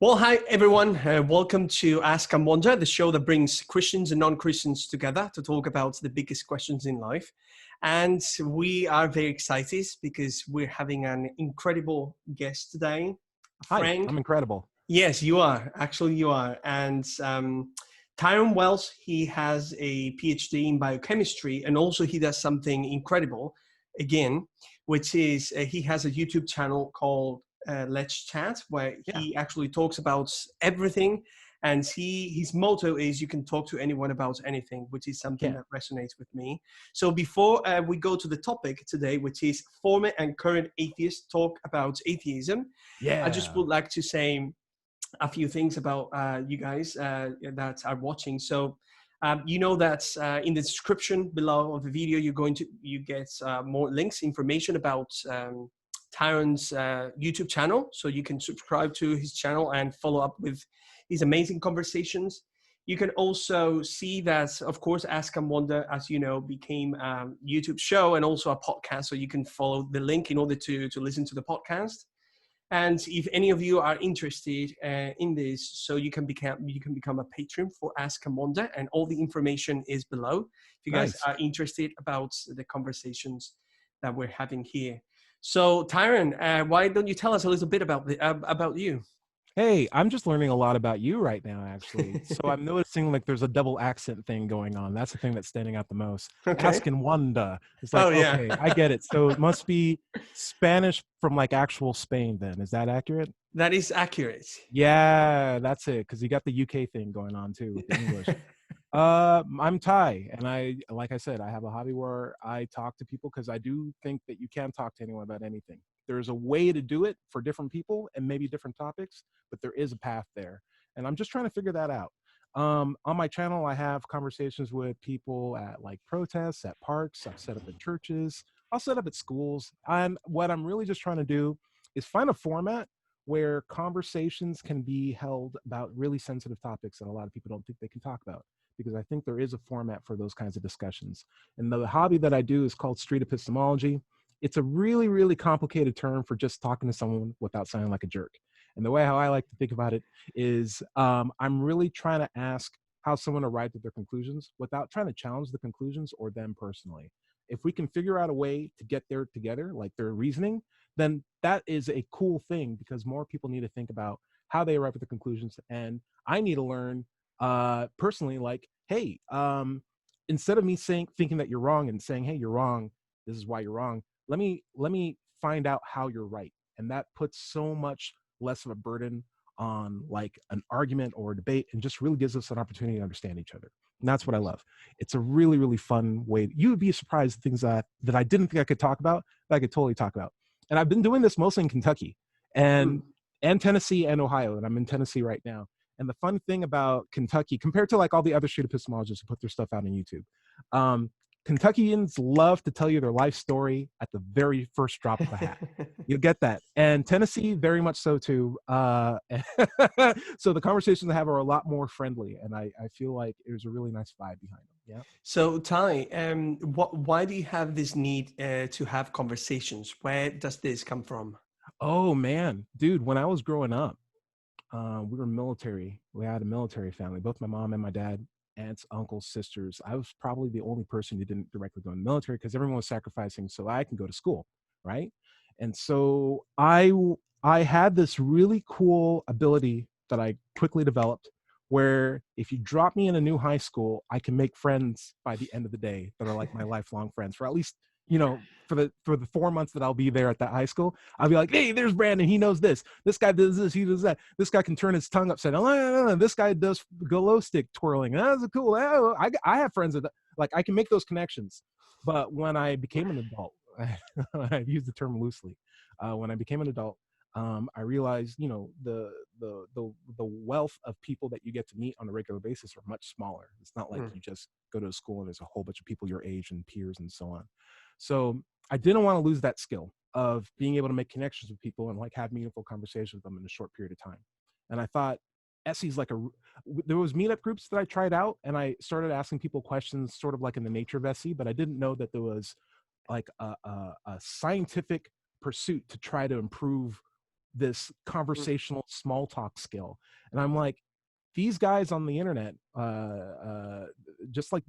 Well, hi everyone. Welcome to Ask and Wonder, the show that brings Christians and non-Christians together to talk about the biggest questions in life. And we are very excited because we're having an incredible guest today, a Hi, friend. I'm incredible. Yes, you are. Actually, you are. And Tyrone Wells, he has a PhD in biochemistry, and also he does something incredible, again, which is he has a YouTube channel called Let's Chat, where Yeah. he actually talks about everything. And his motto is, you can talk to anyone about anything, which is something Yeah. that resonates with me. So before we go to the topic today, which is former and current atheists talk about atheism, I just Yeah. would like to say a few things about you guys that are watching. So you know that in the description below of the video, you get more links, information about Tyrone's YouTube channel. So you can subscribe to his channel and follow up with these amazing conversations. You can also see that, of course, Ask and Wonder, as you know, became a YouTube show and also a podcast. So you can follow the link in order to listen to the podcast. And if any of you are interested in this, so you can become a patron for Ask and Wonder, and all the information is below. If you guys Nice. are interested about the conversations that we're having here. So Tyrone, why don't you tell us a little bit about you? Hey, I'm just learning a lot about you right now, actually. So I'm noticing like there's a double accent thing going on. That's the thing that's standing out the most. Okay. Ask and wonder. It's like, Oh yeah, okay, I get it. So it must be Spanish from like actual Spain then. Is that accurate? that is accurate. Yeah, that's it. Because you got the UK thing going on too with the English. I'm Ty, and like I said, I have a hobby where I talk to people because I do think that you can talk to anyone about anything. There's a way to do it for different people and maybe different topics, but there is a path there, and I'm just trying to figure that out. On my channel, I have conversations with people at like protests, at parks. I've set up at churches. I'll set up at schools. And what I'm really just trying to do is find a format where conversations can be held about really sensitive topics that a lot of people don't think they can talk about, because I think there is a format for those kinds of discussions. And the hobby that I do is called street epistemology. It's a really, really complicated term for just talking to someone without sounding like a jerk. And the way how I like to think about it is I'm really trying to ask how someone arrived at their conclusions without trying to challenge the conclusions or them personally. If we can figure out a way to get there together, like their reasoning, then that is a cool thing, because more people need to think about how they arrive at the conclusions. And I need to learn personally, like, hey, instead of me thinking that you're wrong and saying, hey, you're wrong, this is why you're wrong, let me find out how you're right. And that puts so much less of a burden on like an argument or a debate, and just really gives us an opportunity to understand each other. And that's what I love. It's a really, really fun way. You would be surprised at things that I didn't think I could talk about, that I could totally talk about. And I've been doing this mostly in Kentucky Hmm. and Tennessee and Ohio, and I'm in Tennessee right now. And the fun thing about Kentucky, compared to like all the other street epistemologists who put their stuff out on YouTube, Kentuckians love to tell you their life story at the very first drop of a hat. You'll get that. And Tennessee, very much so too. So the conversations I have are a lot more friendly, and I feel like there's a really nice vibe behind them. Yeah. So Ty, why do you have this need to have conversations? Where does this come from? Oh man, dude, when I was growing up, we were military. We had a military family, both my mom and my dad, aunts, uncles, sisters. I was probably the only person who didn't directly go in the military because everyone was sacrificing so I can go to school, right? And so I had this really cool ability that I quickly developed, where if you drop me in a new high school, I can make friends by the end of the day that are like my lifelong friends, for at least, for the 4 months that I'll be there at that high school. I'll be like, hey, there's Brandon. He knows this. This guy does this. He does that. This guy can turn his tongue upside down. No. This guy does glow stick twirling. That's cool. I have friends that, like, I can make those connections. But when I became an adult, I use the term loosely. When I became an adult, I realized, the wealth of people that you get to meet on a regular basis are much smaller. It's not like you just go to a school and there's a whole bunch of people your age and peers and so on. So I didn't want to lose that skill of being able to make connections with people and like have meaningful conversations with them in a short period of time. And I thought Essie's like there was meetup groups that I tried out, and I started asking people questions sort of like in the nature of Essie, but I didn't know that there was like a scientific pursuit to try to improve this conversational small talk skill. And I'm like, these guys on the internet, just like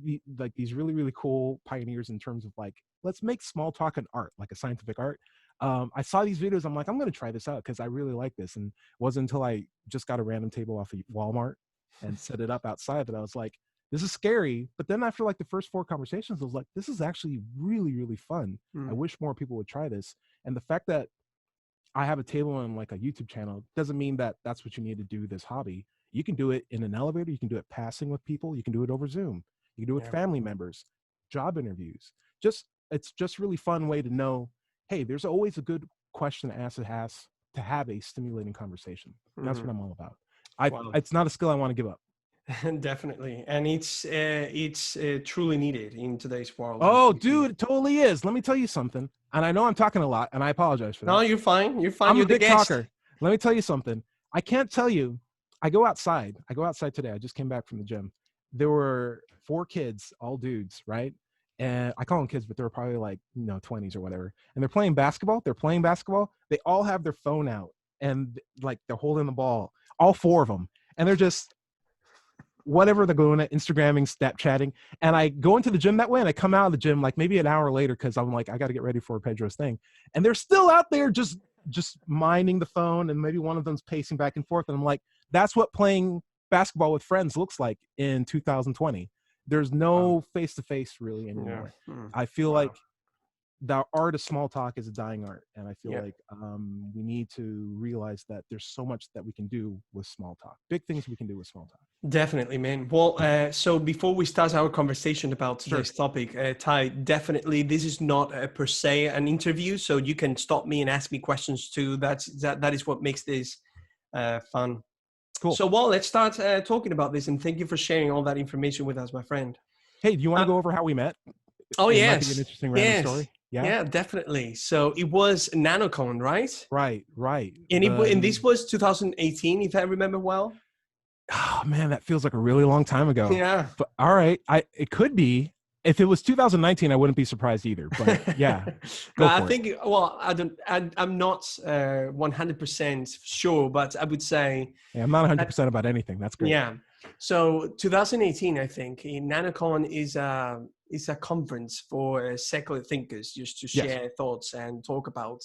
these really, really cool pioneers in terms of like, let's make small talk an art, like a scientific art. I saw these videos. I'm like, I'm going to try this out because I really like this. And it wasn't until I just got a random table off of Walmart and set it up outside that I was like, this is scary. But then after like the first 4 conversations, I was like, this is actually really, really fun. I wish more people would try this. And the fact that I have a table on like a YouTube channel doesn't mean that that's what you need to do this hobby. You can do it in an elevator. You can do it passing with people. You can do it over Zoom. You can do it with family members, job interviews. It's just really fun way to know, hey, there's always a good question to ask to have a stimulating conversation. And that's what I'm all about. It's not a skill I want to give up. Definitely. And it's truly needed in today's world. Oh, dude, it totally is. Let me tell you something. And I know I'm talking a lot and I apologize for that. No, you're fine. You're fine. I'm you're a big the guest. talker. Let me tell you something. I can't tell you. I go outside today. I just came back from the gym. There were 4 kids, all dudes, right? And I call them kids, but they were probably like, 20s or whatever. And they're playing basketball. They all have their phone out and like they're holding the ball, all 4 of them. And they're just whatever they're going at, Instagramming, Snapchatting. And I go into the gym that way and I come out of the gym like maybe an hour later because I'm like, I got to get ready for Pedro's thing. And they're still out there just minding the phone, and maybe one of them's pacing back and forth. And I'm like, that's what playing basketball with friends looks like in 2020. There's no face-to-face really anymore. I feel like the art of small talk is a dying art. And I feel like we need to realize that there's so much that we can do with small talk. Big things we can do with small talk. Definitely, man. Well, so before we start our conversation about today's topic, Ty, definitely this is not per se an interview, so you can stop me and ask me questions too. That is what makes this fun. Cool. So, let's start talking about this, and thank you for sharing all that information with us, my friend. Hey, do you want to go over how we met? Oh, It might be an interesting random story. Yeah, definitely. So it was NanoCon, right? Right. And this was 2018, if I remember well. Oh man, that feels like a really long time ago. Yeah. But all right, it could be. If it was 2019, I wouldn't be surprised either. But yeah, I think. Well, I'm not 100% sure, but I would say. Yeah, I'm not 100% about anything. That's great. Yeah. So 2018, I think, NanoCon is a conference for secular thinkers, just to share thoughts and talk about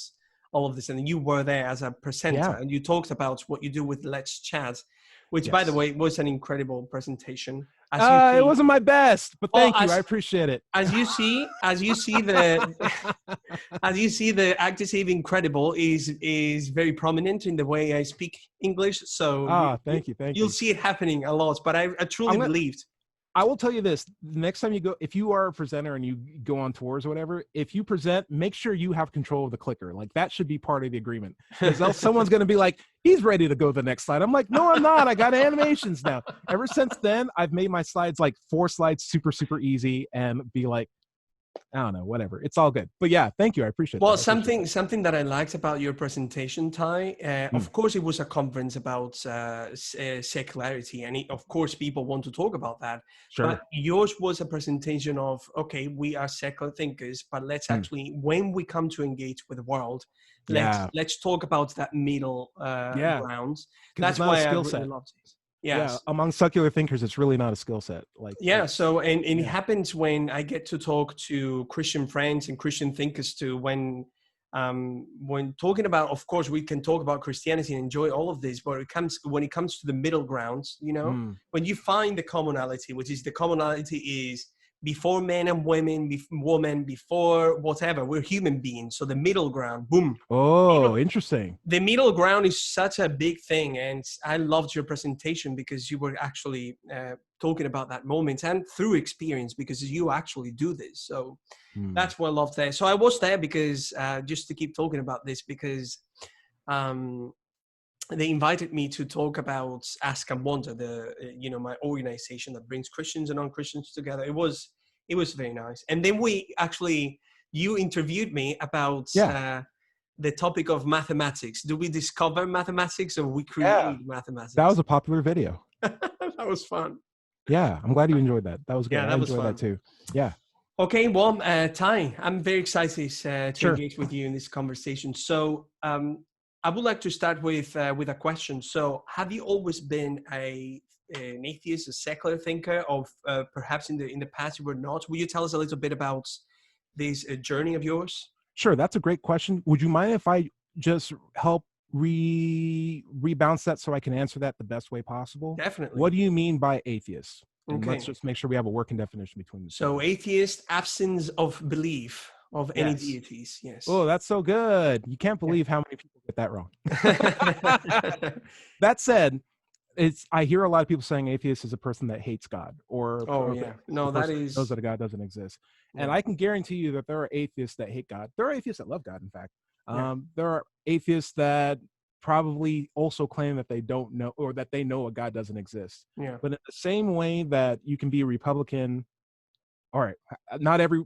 all of this. And you were there as a presenter, and you talked about what you do with Let's Chat, which, by the way, was an incredible presentation. It wasn't my best, but thank you. I appreciate it. As you see the active incredible is very prominent in the way I speak English. So thank you. You'll see it happening a lot, but I truly believed. I will tell you this: the next time you go, if you are a presenter and you go on tours or whatever, if you present, make sure you have control of the clicker. Like that should be part of the agreement, because else someone's going to be like, "He's ready to go to the next slide." I'm like, "No, I'm not. I got animations now." Ever since then, I've made my slides like 4 slides, super, super easy, and be like, I don't know, whatever. It's all good. But yeah, thank you. I appreciate it. Well, something that I liked about your presentation, Ty, of course, it was a conference about secularity. And of course, people want to talk about that. Sure. But yours was a presentation of, okay, we are secular thinkers, but let's actually, when we come to engage with the world, let's talk about that middle ground. That's why I really loved it. Yes. Yeah, among secular thinkers, it's really not a skill set. So it happens when I get to talk to Christian friends and Christian thinkers too. When talking about, of course, we can talk about Christianity and enjoy all of this, but when it comes to the middle grounds, when you find the commonality, which is the commonality is before men and women, before whatever, we're human beings. So the middle ground, boom. Oh, interesting. The middle ground is such a big thing. And I loved your presentation because you were actually talking about that moment and through experience, because you actually do this. So that's what I loved there. So I was there because just to keep talking about this, because they invited me to talk about Ask and Wonder, my organization that brings Christians and non-Christians together. It was very nice. And then you interviewed me about the topic of mathematics. Do we discover mathematics or we create mathematics? That was a popular video. That was fun. Yeah, I'm glad you enjoyed that. That was good. Yeah, I enjoyed that too. Yeah. Okay, well, Ty, I'm very excited to engage with you in this conversation. So I would like to start with a question. So, have you always been an atheist, a secular thinker, or perhaps in the past you were not? Will you tell us a little bit about this journey of yours? Sure, that's a great question. Would you mind if I just help rebounce that so I can answer that the best way possible? Definitely. What do you mean by atheist? And let's Okay. just make sure we have a working definition between the two. So, atheist, absence of belief of any Yes. deities. Yes. Oh, that's so good. You can't believe how many people get that wrong. That said, I hear a lot of people saying atheist is a person that hates God, or No, that is knows that a God doesn't exist. And yeah. I can guarantee you that there are atheists that hate God. There are atheists that love God, in fact. Yeah. There are atheists that probably also claim that they don't know, or that they know a God doesn't exist. Yeah. But in the same way that you can be a Republican, all right, not every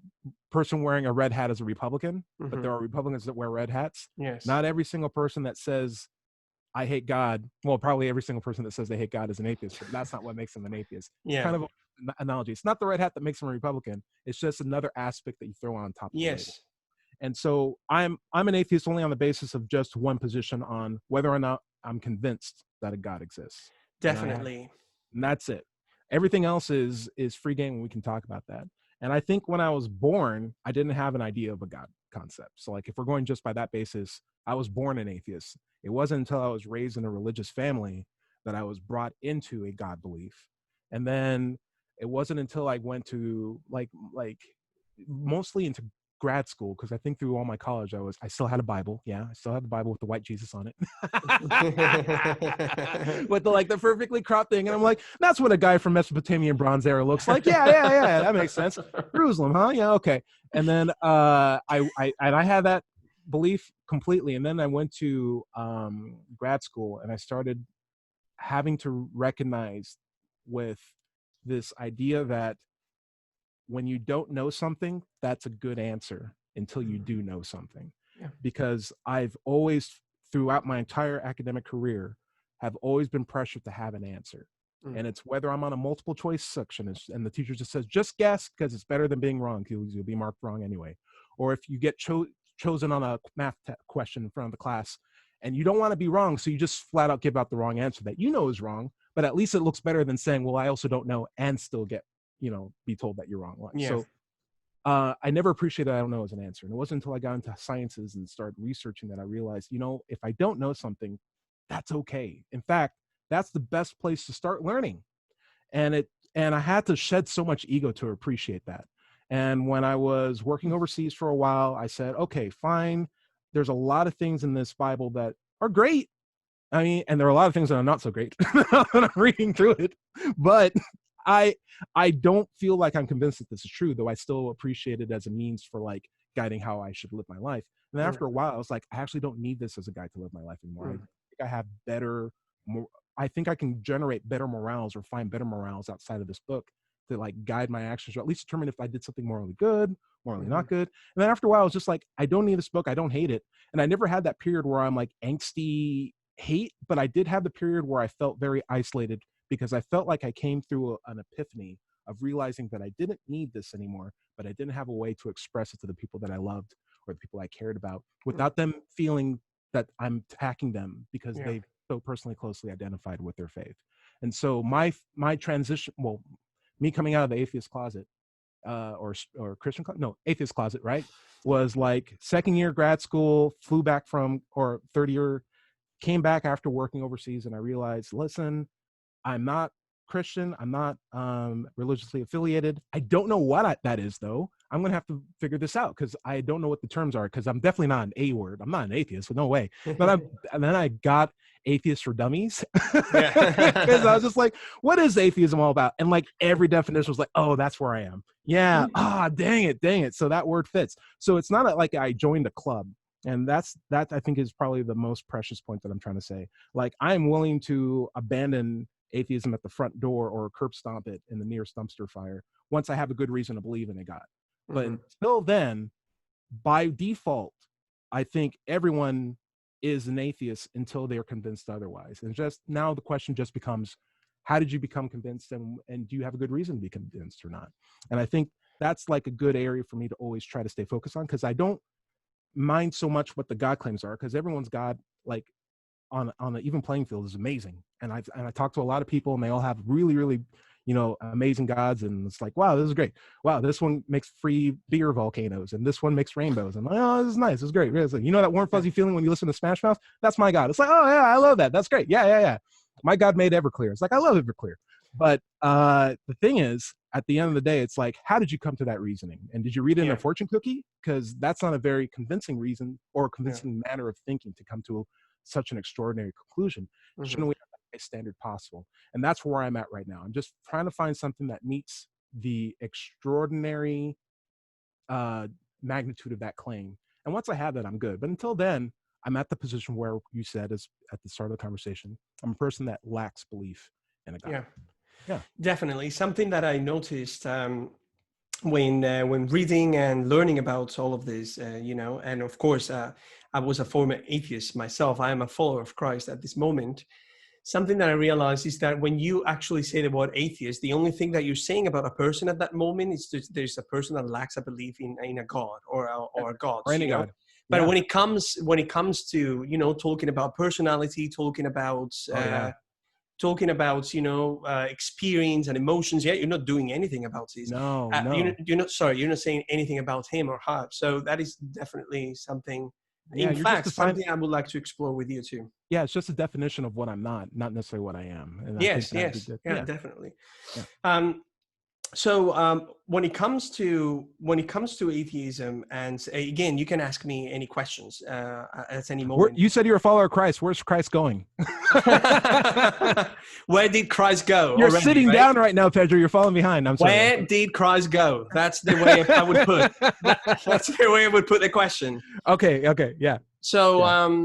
person wearing a red hat is a Republican, but there are Republicans that wear red hats. Yes. Not every single person that says I hate God, well, probably every single person that says they hate God is an atheist, but that's not what makes them an atheist. Yeah. Kind of an analogy. It's not the red hat that makes them a Republican. It's just another aspect that you throw on top of the label. And so I'm an atheist only on the basis of just one position on whether or not I'm convinced that a God exists. Definitely. And that's it. Everything else is free game, and we can talk about that. And I think when I was born, I didn't have an idea of a God concept. So like, if we're going just by that basis, I was born an atheist. It wasn't until I was raised in a religious family that I was brought into a God belief. And then it wasn't until I went to like mostly into grad school, because I think through all my college I still had a Bible. Yeah, I still had the Bible with the white Jesus on it. With the perfectly cropped thing. And I'm like, that's what a guy from Mesopotamian Bronze Era looks like. Yeah, that makes sense. Jerusalem, huh? Yeah, okay. And then I had that belief completely. And then I went to grad school, and I started having to recognize with this idea that when you don't know something, that's a good answer until you do know something. Yeah. Because I've always, throughout my entire academic career, have always been pressured to have an answer. And it's whether I'm on a multiple choice section and the teacher just says, just guess, because it's better than being wrong, because you'll be marked wrong anyway. Or if you get chosen on a math question in front of the class and you don't want to be wrong, so you just flat out give out the wrong answer that you know is wrong, but at least it looks better than saying, well, I also don't know, and still get, be told that you're wrong. So I never appreciated I don't know as an answer. And it wasn't until I got into sciences and started researching that I realized, if I don't know something, that's okay. In fact, that's the best place to start learning. And I had to shed so much ego to appreciate that. And when I was working overseas for a while, I said, okay, fine. There's a lot of things in this Bible that are great. I mean, and there are a lot of things that are not so great when I'm reading through it. But I don't feel like I'm convinced that this is true, though I still appreciate it as a means for like guiding how I should live my life. And then after a while, I was like, I actually don't need this as a guide to live my life anymore. I think I have I think I can generate better morals or find better morals outside of this book to like guide my actions, or at least determine if I did something morally good, morally not good. And then after a while, I was just like, I don't need this book. I don't hate it. And I never had that period where I'm like angsty hate, but I did have the period where I felt very isolated, because I felt like I came through an epiphany of realizing that I didn't need this anymore, but I didn't have a way to express it to the people that I loved or the people I cared about without them feeling that I'm attacking them because they so personally closely identified with their faith. And so my transition, well, me coming out of the atheist closet, or Christian closet, no, atheist closet, right, was like second year grad school, flew back from, or third year, came back after working overseas, and I realized, listen, I'm not Christian. I'm not religiously affiliated. I don't know what that is, though. I'm going to have to figure this out, because I don't know what the terms are, because I'm definitely not an A word. I'm not an atheist, no way. But and then I got Atheist for Dummies, because I was just like, what is atheism all about? And like every definition was like, oh, that's where I am. Yeah. Dang it. So that word fits. So it's not like I joined a club. And that I think is probably the most precious point that I'm trying to say. Like, I'm willing to abandon atheism at the front door or curb stomp it in the nearest dumpster fire once I have a good reason to believe in a God. But until then, by default, I think everyone is an atheist until they're convinced otherwise. And just now the question just becomes, how did you become convinced, and do you have a good reason to be convinced or not? And I think that's like a good area for me to always try to stay focused on, because I don't mind so much what the God claims are, because everyone's God like on an even playing field is amazing. And I talk to a lot of people, and they all have really, really, amazing gods. And it's like, wow, this is great. Wow, this one makes free beer volcanoes, and this one makes rainbows. And I'm like, oh, this is nice. This is great. You know that warm fuzzy feeling when you listen to Smash Mouth? That's my God. It's like, oh yeah, I love that. That's great. Yeah. My God made Everclear. It's like, I love Everclear. But the thing is, at the end of the day, it's like, how did you come to that reasoning? And did you read it in a fortune cookie? Because that's not a very convincing reason or convincing manner of thinking to come to such an extraordinary conclusion. Shouldn't we have the highest standard possible? And that's where I'm at right now. I'm just trying to find something that meets the extraordinary magnitude of that claim. And once I have that, I'm good. But until then, I'm at the position where you said, as at the start of the conversation, I'm a person that lacks belief in a God. Yeah, definitely. Something that I noticed when reading and learning about all of this, and of course, I was a former atheist myself. I am a follower of Christ at this moment. Something that I realized is that when you actually say the word atheist, the only thing that you're saying about a person at that moment is that there's a person that lacks a belief in a God or a God. Or any God. But when it comes to talking about personality, talking about experience and emotions, you're not doing anything about this. No. You're not saying anything about him or her. So that is definitely something. Yeah, in fact, something I would like to explore with you too. Yeah, it's just a definition of what I'm not necessarily what I am. And yes, I think definitely. Yeah. So when it comes to atheism, and again, you can ask me any questions at any moment. You said you're a follower of Christ. Where's Christ going? Where did Christ go? You're sitting down right now, Pedro. You're falling behind. I'm sorry. Where did Christ go? That's the way I would put. That's the way I would put the question. Okay. Yeah. So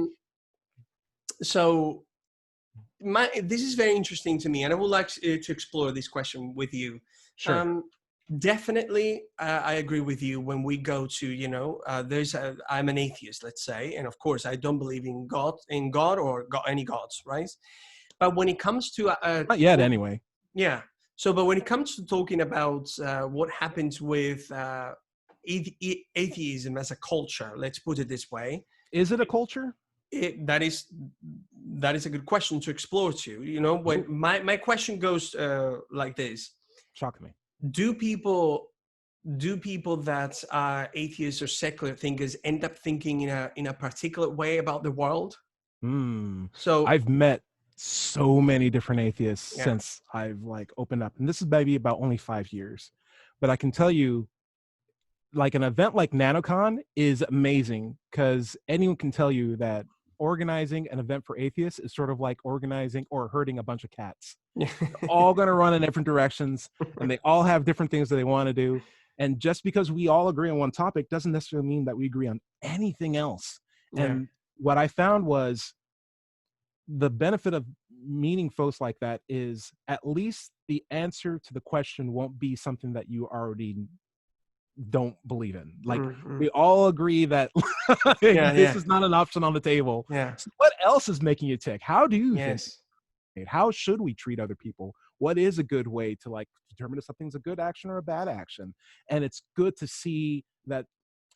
this is very interesting to me, and I would like to explore this question with you. Sure. Definitely, I agree with you. When we go to, I'm an atheist, let's say, and of course, I don't believe in God or any gods, right? But when it comes to not yet, anyway. Yeah. So, but when it comes to talking about what happens with atheism as a culture, let's put it this way: is it a culture? That is a good question to explore too. When my question goes like this. Shock me. Do people that are atheists or secular thinkers end up thinking in a particular way about the world? So I've met so many different atheists since I've opened up, and this is maybe about only 5 years, but I can tell you, an event like NanoCon is amazing because anyone can tell you that organizing an event for atheists is sort of like organizing or herding a bunch of cats. They're all going to run in different directions, and they all have different things that they want to do. And just because we all agree on one topic doesn't necessarily mean that we agree on anything else. Yeah. And what I found was the benefit of meeting folks like that is at least the answer to the question won't be something that you already don't believe in. We all agree that this is not an option on the table. Yeah. So what else is making you tick? How do you think? How should we treat other people? What is a good way to determine if something's a good action or a bad action? And it's good to see that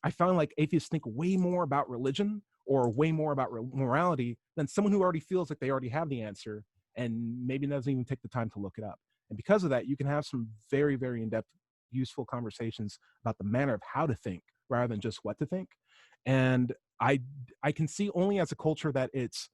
I found atheists think way more about religion or way more about morality than someone who already feels like they already have the answer and maybe doesn't even take the time to look it up. And because of that, you can have some very, very in-depth, useful conversations about the manner of how to think rather than just what to think. And I can see only as a culture that it's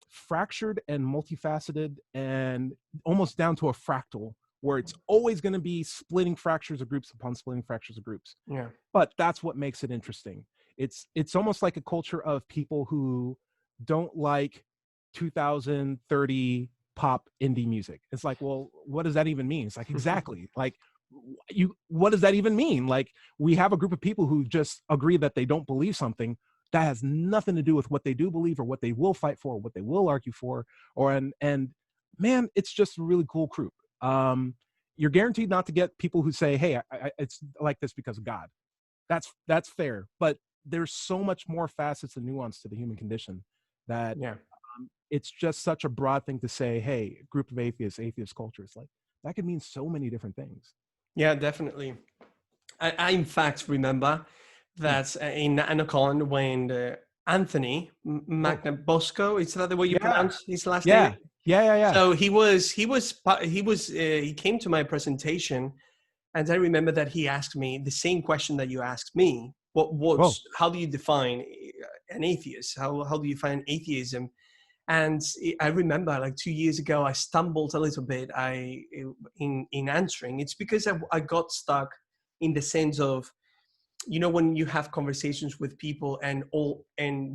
fractured and multifaceted and almost down to a fractal where it's always going to be splitting fractures of groups upon splitting fractures of groups. Yeah. But that's what makes it interesting. It's almost like a culture of people who don't like 2030 pop indie music. It's like, well, what does that even mean? It's like, exactly. What does that even mean? We have a group of people who just agree that they don't believe something that has nothing to do with what they do believe or what they will fight for, or what they will argue for, and man, it's just a really cool group. You're guaranteed not to get people who say, hey, it's like this because of God. That's fair. But there's so much more facets and nuance to the human condition that it's just such a broad thing to say, hey, group of atheist culture. It's that could mean so many different things. Yeah, definitely. I in fact remember that in NanoCon when Anthony Oh, Magna Bosco. Is that the way you yeah, pronounce his last name? yeah, yeah, yeah, yeah. So he came to my presentation, and I remember that he asked me the same question that you asked me. Whoa. How do you define an atheist? How do you find atheism? And I remember, like 2 years ago, I stumbled a little bit. In answering. It's because I got stuck in the sense of, when you have conversations with people, and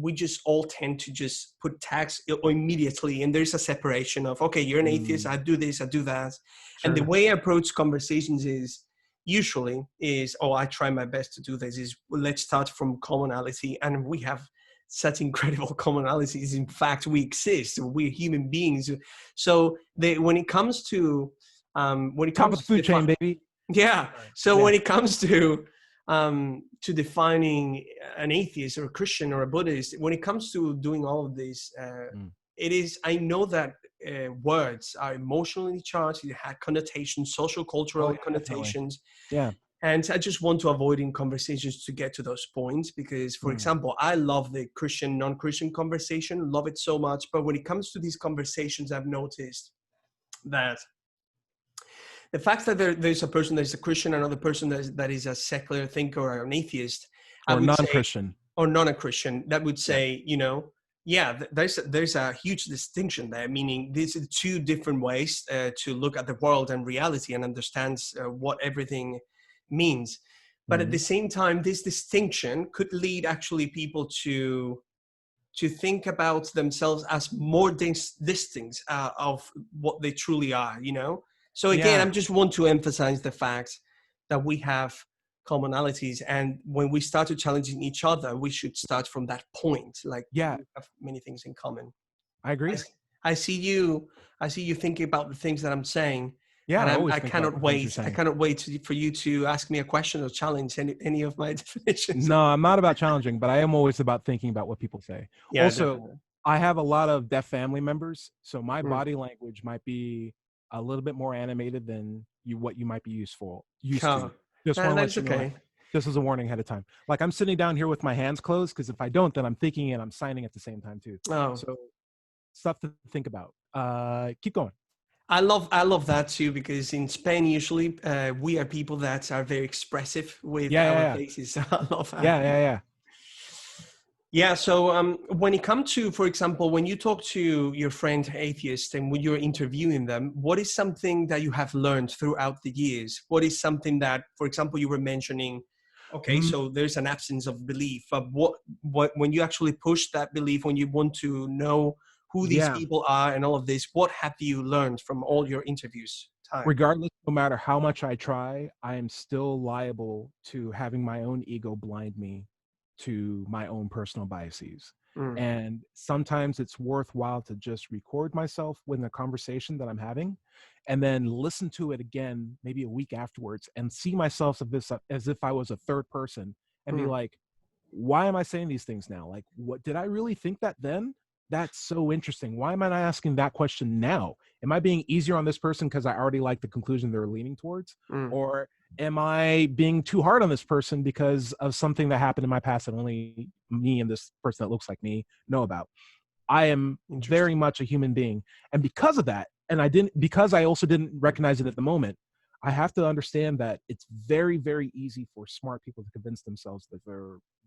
we just all tend to just put tags immediately, and there's a separation of, okay, you're an atheist, Mm, I do this, I do that. And the sure. way I approach conversations is usually is, oh, I try my best to do this, is, well, let's start from commonality, and we have such incredible commonalities. In fact, we exist, we're human beings. So when it comes to Top of the food chain, baby. yeah. Sorry. So Yeah. when it comes to defining an atheist or a Christian or a Buddhist, when it comes to doing all of this, Mm. it is. I know that words are emotionally charged. It had connotations, social Oh cultural yeah, definitely. connotations, Yeah. and I just want to avoid in conversations to get to those points because, for Mm. example, I love the Christian non-Christian conversation, love it so much. But when it comes to these conversations, I've noticed that the fact that there's a person that is a Christian, another person that is a secular thinker or an atheist, I Or would say, non-Christian. or non-Christian, that would Yeah. say, yeah, there's a huge distinction there. Meaning, these are two different ways to look at the world and reality and understand what everything means. But at the Mm. same time, this distinction could lead actually people to think about themselves as more distinct of what they truly are, So again, Yeah. I just want to emphasize the fact that we have commonalities, and when we start to challenging each other, we should start from that point. Like, Yeah. we have many things in common. I I, agree. s- I see you. I see you thinking about the things that I'm saying, Yeah, and I always I think about cannot the things you're wait. I saying. cannot wait for you to ask me a question or challenge any of my definitions. No, I'm not about challenging, but I am always about thinking about what people say. Yeah, Also, definitely. I have a lot of deaf family members, so my Mm. body language might be a little bit more animated than what you might be used to. Oh, Just want to that let is you know, okay. just as a warning ahead of time. Like I'm sitting down here with my hands closed because if I don't, then I'm thinking and I'm signing at the same time too. Oh, So stuff to think about. Keep going. I love that too, because in Spain usually we are people that are very expressive with Yeah, yeah, our yeah, faces. So I love that. yeah, yeah, yeah. Yeah. So when it comes to, for example, when you talk to your friend atheist and when you're interviewing them, what is something that you have learned throughout the years? What is something that, for example, you were mentioning? Okay, Mm, so there's an absence of belief, but what when you actually push that belief, when you want to know who these yeah. people are and all of this, what have you learned from all your interviews time? Regardless, no matter how much I try, I am still liable to having my own ego blind me to my own personal biases. Mm, And sometimes it's worthwhile to just record myself with a conversation that I'm having and then listen to it again, maybe a week afterwards, and see myself as if I was a third person and be mm, like, why am I saying these things now? Like, what did I really think that then? That's so interesting. Why am I not asking that question now? Am I being easier on this person because I already like the conclusion they're leaning towards? mm. Or am I being too hard on this person because of something that happened in my past that only me and this person that looks like me know about? I am very Interesting. much a human being. And because of that, because I also didn't recognize it at the moment, I have to understand that it's very, very easy for smart people to convince themselves that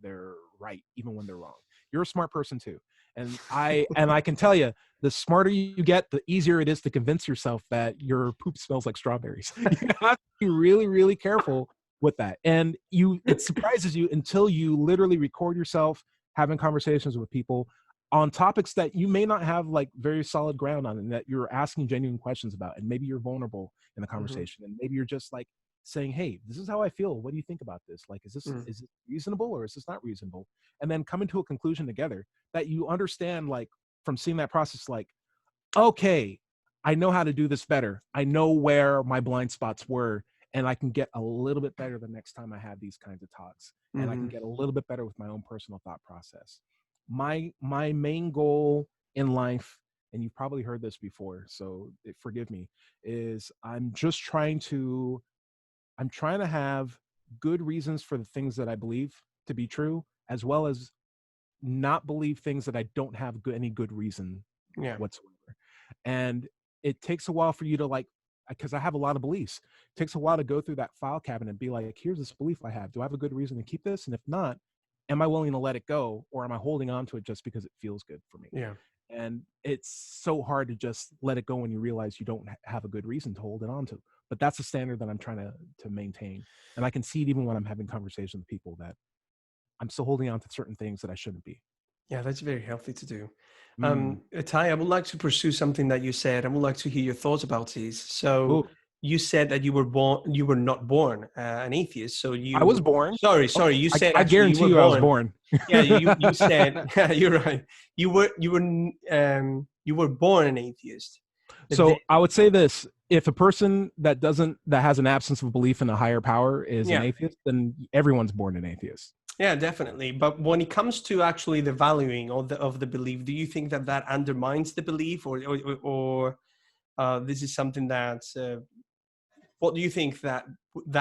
they're right, even when they're wrong. You're a smart person too. And I can tell you, the smarter you get, the easier it is to convince yourself that your poop smells like strawberries. You have to be really, really careful with that. And it surprises you until you literally record yourself having conversations with people on topics that you may not have like very solid ground on and that you're asking genuine questions about. And maybe you're vulnerable in the Mhm, conversation. And maybe you're just like saying, hey, this is how I feel. What do you think about this? Like, mm. is it reasonable or is this not reasonable? And then coming to a conclusion together that you understand, like from seeing that process, like, okay, I know how to do this better. I know where my blind spots were, and I can get a little bit better the next time I have these kinds of talks. And I can Mhm, get a little bit better with my own personal thought process. My main goal in life, and you've probably heard this before, so forgive me, is I'm trying to have good reasons for the things that I believe to be true, as well as not believe things that I don't have any good reason Yeah. whatsoever. And it takes a while for you to like, because I have a lot of beliefs. It takes a while to go through that file cabinet and be like, here's this belief I have. Do I have a good reason to keep this? And if not, am I willing to let it go, or am I holding on to it just because it feels good for me? Yeah. And it's so hard to just let it go when you realize you don't have a good reason to hold it on to. But that's the standard that I'm trying to maintain. And I can see it even when I'm having conversations with people that I'm still holding on to certain things that I shouldn't be. Yeah, that's very healthy to do. Mm. Ty, I would like to pursue something that you said. I would like to hear your thoughts about this. So Ooh, you said that you were not born an atheist. So I was you, born. Oh, sorry, you said I actually you guarantee were you I was born. born. Yeah, you said, yeah, you're right. You were born an atheist. But then, So I would say this: if a person that has an absence of belief in a higher power is an yeah, atheist, then everyone's born an atheist. yeah, definitely. But when it comes to actually the valuing of the belief, do you think that that undermines the belief, or this is something that what do you think that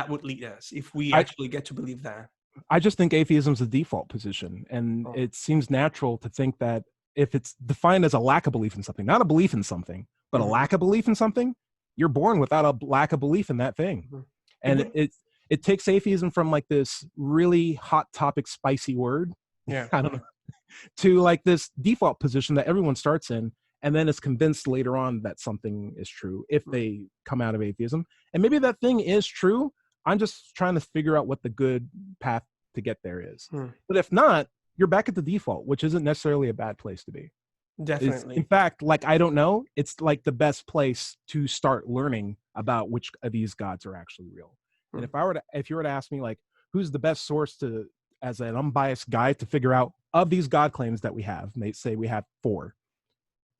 would lead us if we I actually get to believe that? I just think atheism is the default position, and Oh. it seems natural to think that if it's defined as a lack of belief in something, not a belief in something, but a Mhm, lack of belief in something, you're born without a lack of belief in that thing. mhm. It And would, it takes atheism from like this really hot topic, spicy word, yeah. I don't know, to like this default position that everyone starts in, and then is convinced later on that something is true if Mm. they come out of atheism. And maybe that thing is true. I'm just trying to figure out what the good path to get there is. Mm. But if not, you're back at the default, which isn't necessarily a bad place to be. It's, in Definitely. fact, like, I don't know, it's like the best place to start learning about which of these gods are actually real. And Mm. if you were to ask me, like, who's the best source to, as an unbiased guide, to figure out of these god claims that we have, and they say we have 4,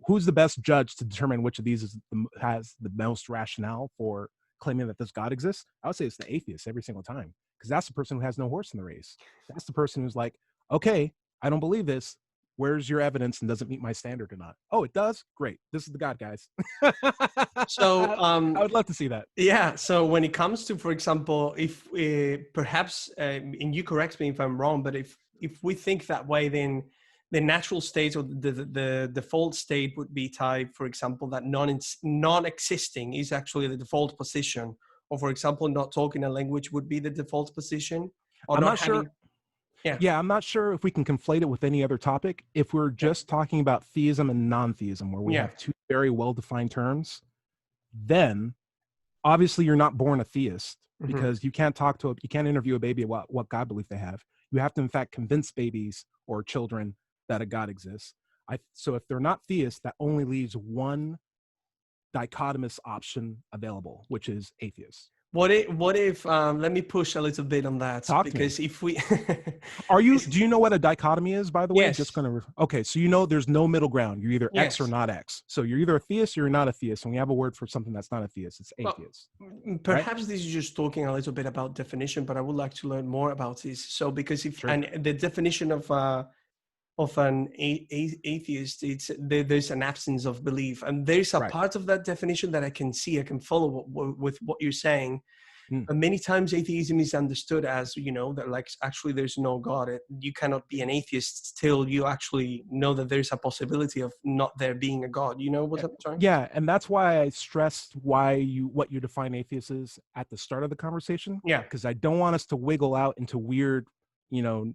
who's the best judge to determine which of these has the most rationale for claiming that this god exists? I would say it's the atheist every single time, because that's the person who has no horse in the race. That's the person who's like, okay, I don't believe this. Where's your evidence, and does it meet my standard or not? Oh, it does? Great. This is the god, guys. So I would love to see that. yeah, so when it comes to, for example, if perhaps, and you correct me if I'm wrong, but if we think that way, then the natural state or the default state would be type, for example, that non-existing is actually the default position, or for example, not talking a language would be the default position, or I'm not not sure. having, yeah, Yeah, I'm not sure if we can conflate it with any other topic. If we're yeah, just talking about theism and non-theism, where we yeah, have two very well-defined terms, then obviously you're not born a theist, hmm, because you can't you can't interview a baby about what God belief they have. You have to, in fact, convince babies or children that a God exists. So if they're not theists, that only leaves one dichotomous option available, which is atheist. what if let me push a little bit on that, Talk to me. because if we because, Do you know what a dichotomy is, by the way? Just yes, gonna, okay, so you know there's no middle ground. You're either X or yes. not X. So you're either a theist or you're not a theist. And we have a word for something that's not a theist. It's Well, atheist, right? perhaps this is just talking a little bit about definition, but I would like to learn more about this. So, because if Sure. and the definition of an atheist, there's an absence of belief, and there's a Right. part of that definition that I can see, I can follow with what you're saying. Mm. And many times atheism is understood as, that like actually there's no God. You cannot be an atheist till you actually know that there's a possibility of not there being a God. You know what I'm trying? Yeah, and that's why I stressed what you define atheist is at the start of the conversation, Yeah. because I don't want us to wiggle out into weird, you know,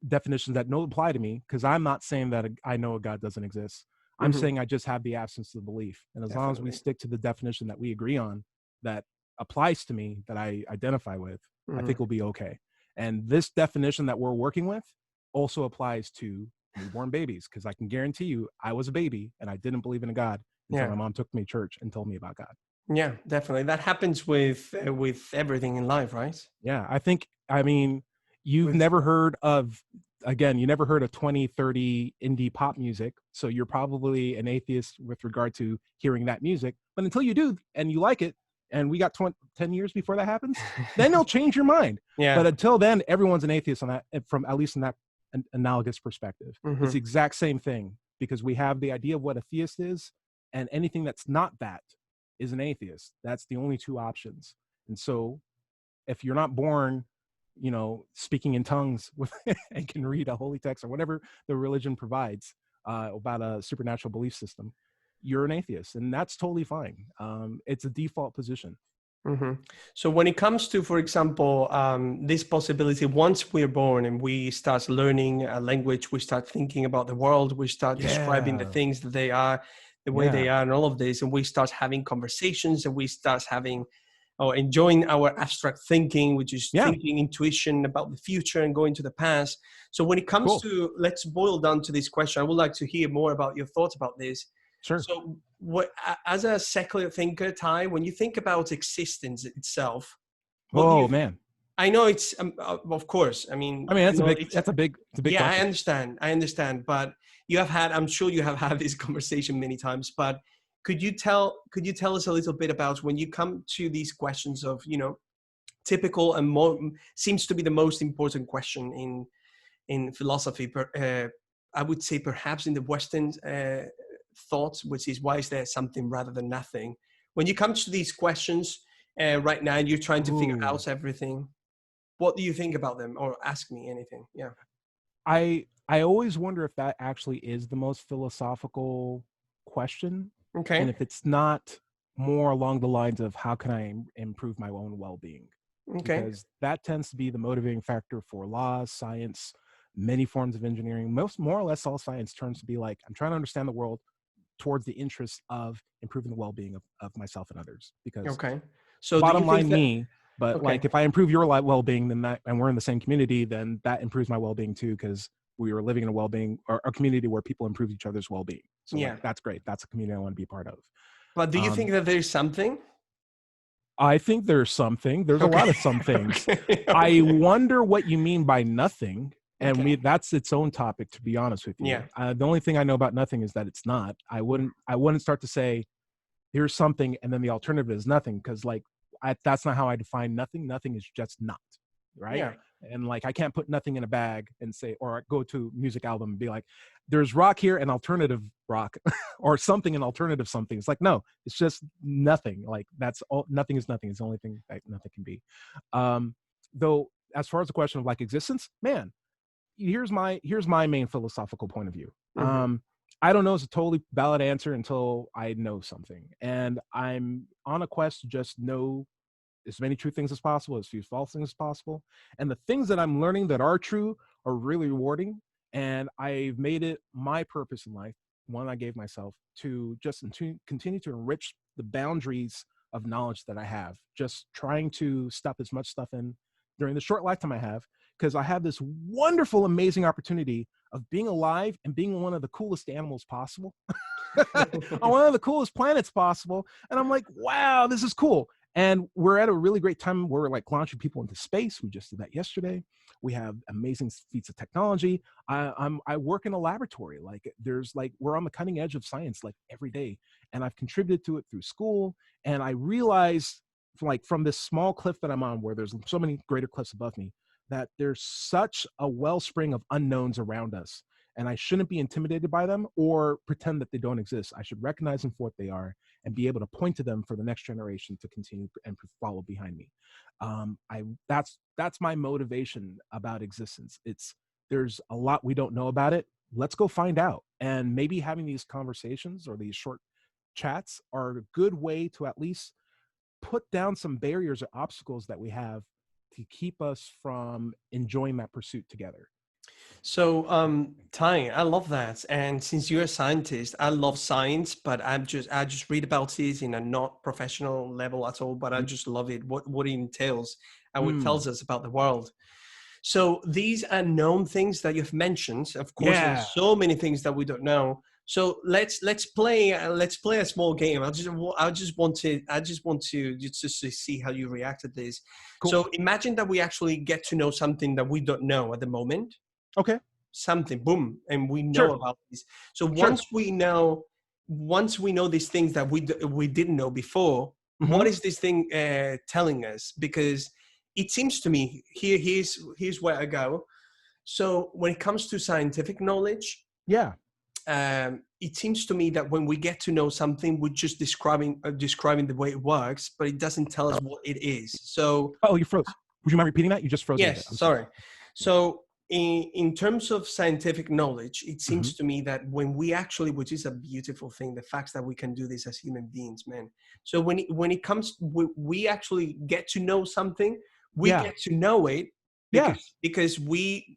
definitions that don't apply to me, because I'm not saying that I know a God doesn't exist. I'm Hmm. saying I just have the absence of belief. And as long as we Definitely. stick to the definition that we agree on, that applies to me, that I identify with, I Hmm. think we'll be okay. And this definition that we're working with also applies to newborn babies, because I can guarantee you I was a baby and I didn't believe in a God until Yeah. my mom took me to church and told me about God. Yeah, definitely. That happens with everything in life, right? Yeah, I mean, you've With never heard of, again, you never heard of 2030 indie pop music. So you're probably an atheist with regard to hearing that music. But until you do and you like it, and we got 10 years before that happens, then they'll change your mind. yeah. But until then, everyone's an atheist on that, from at least in that analogous perspective. It's Hmm. the exact same thing, because we have the idea of what a theist is, and anything that's not that is an atheist. That's the only two options. And so if you're not born, you know, speaking in tongues and can read a holy text or whatever the religion provides about a supernatural belief system, you're an atheist, and that's totally fine. It's a default position. Mm-hmm. So when it comes to, for example, this possibility, once we're born and we start learning a language, we start thinking about the world, we start describing the things that they are, the way they are, and all of this, and we start having conversations, and we start having or enjoying our abstract thinking, which is thinking, intuition about the future and going to the past. So when it comes to, let's boil down to this question, I would like to hear more about your thoughts about this. Sure. So what, as a secular thinker, Ty, when you think about existence itself, man, I know it's, of course, I mean, that's a big yeah, question. I understand, but you have had, I'm sure you have had this conversation many times, but could you tell us a little bit about when you come to these questions of, you know, typical and seems to be the most important question in philosophy, I would say perhaps in the Western thought, which is why is there something rather than nothing? When you come to these questions right now and you're trying to figure out everything, what do you think about them? Or ask me anything. Yeah. I always wonder if that actually is the most philosophical question. Okay. And if it's not more along the lines of how can I improve my own well-being? Okay. Because that tends to be the motivating factor for laws, science, many forms of engineering. More or less all science turns to be like, I'm trying to understand the world towards the interest of improving the well-being of myself and others. Because so bottom do you think line, me, but like if I improve your well-being, then and we're in the same community, then that improves my well-being too, because we are living in a well-being or a community where people improve each other's well-being. So like, that's great. That's a community I want to be a part of. But do you think that there's something? I think there's something. There's a lot of some things. I wonder what you mean by nothing. And that's its own topic, to be honest with you. The only thing I know about nothing is that it's not. I wouldn't start to say, here's something, and then the alternative is nothing, because like that's not how I define nothing. Nothing is just not, right? Yeah. And like I can't put nothing in a bag and say, or go to a music album and be like, there's rock here and alternative rock, or something and alternative something. It's like, no, it's just nothing. Like that's all. Nothing is nothing. It's the only thing that nothing can be. Though, as far as the question of like existence, man, here's my main philosophical point of view. I don't know it's a totally valid answer until I know something, and I'm on a quest to just know as many true things as possible, as few false things as possible. And the things that I'm learning that are true are really rewarding, and I've made it my purpose in life, one I gave myself, to just continue to enrich the boundaries of knowledge that I have, just trying to stuff as much stuff in during the short lifetime I have, because I have this wonderful, amazing opportunity of being alive and being one of the coolest animals possible on one of the coolest planets possible. And I'm like, wow, this is cool. And we're at a really great time. We're like launching people into space. We just did that yesterday. We have amazing feats of technology. I work in a laboratory. Like we're on the cutting edge of science like every day. And I've contributed to it through school. And I realized, like, from this small cliff that I'm on, where there's so many greater cliffs above me, that there's such a wellspring of unknowns around us. And I shouldn't be intimidated by them or pretend that they don't exist. I should recognize them for what they are and be able to point to them for the next generation to continue and follow behind me. That's my motivation about existence. There's a lot we don't know about it. Let's go find out. And maybe having these conversations or these short chats are a good way to at least put down some barriers or obstacles that we have to keep us from enjoying that pursuit together. So, Ty, I love that. And since you're a scientist, I love science, but I just read about it in a not professional level at all, but I just love it, what it entails and what it tells us about the world. So these unknown things that you've mentioned, of course, there's so many things that we don't know. So let's play a small game. I just want to see how you react to this. Cool. So imagine that we actually get to know something that we don't know at the moment. Okay. Something, boom, and we know about this. So once we know these things that we didn't know before, what is this thing telling us? Because it seems to me, here's where I go. So when it comes to scientific knowledge, it seems to me that when we get to know something, we're just describing the way it works, but it doesn't tell us what it is. So you froze. Would you mind repeating that? You just froze a bit. Yes, sorry. So in terms of scientific knowledge, it Mm-hmm. seems to me that when we actually, which is a beautiful thing, the fact that we can do this as human beings, man. So when it comes, we actually get to know something, we Yeah. get to know it Yeah. because we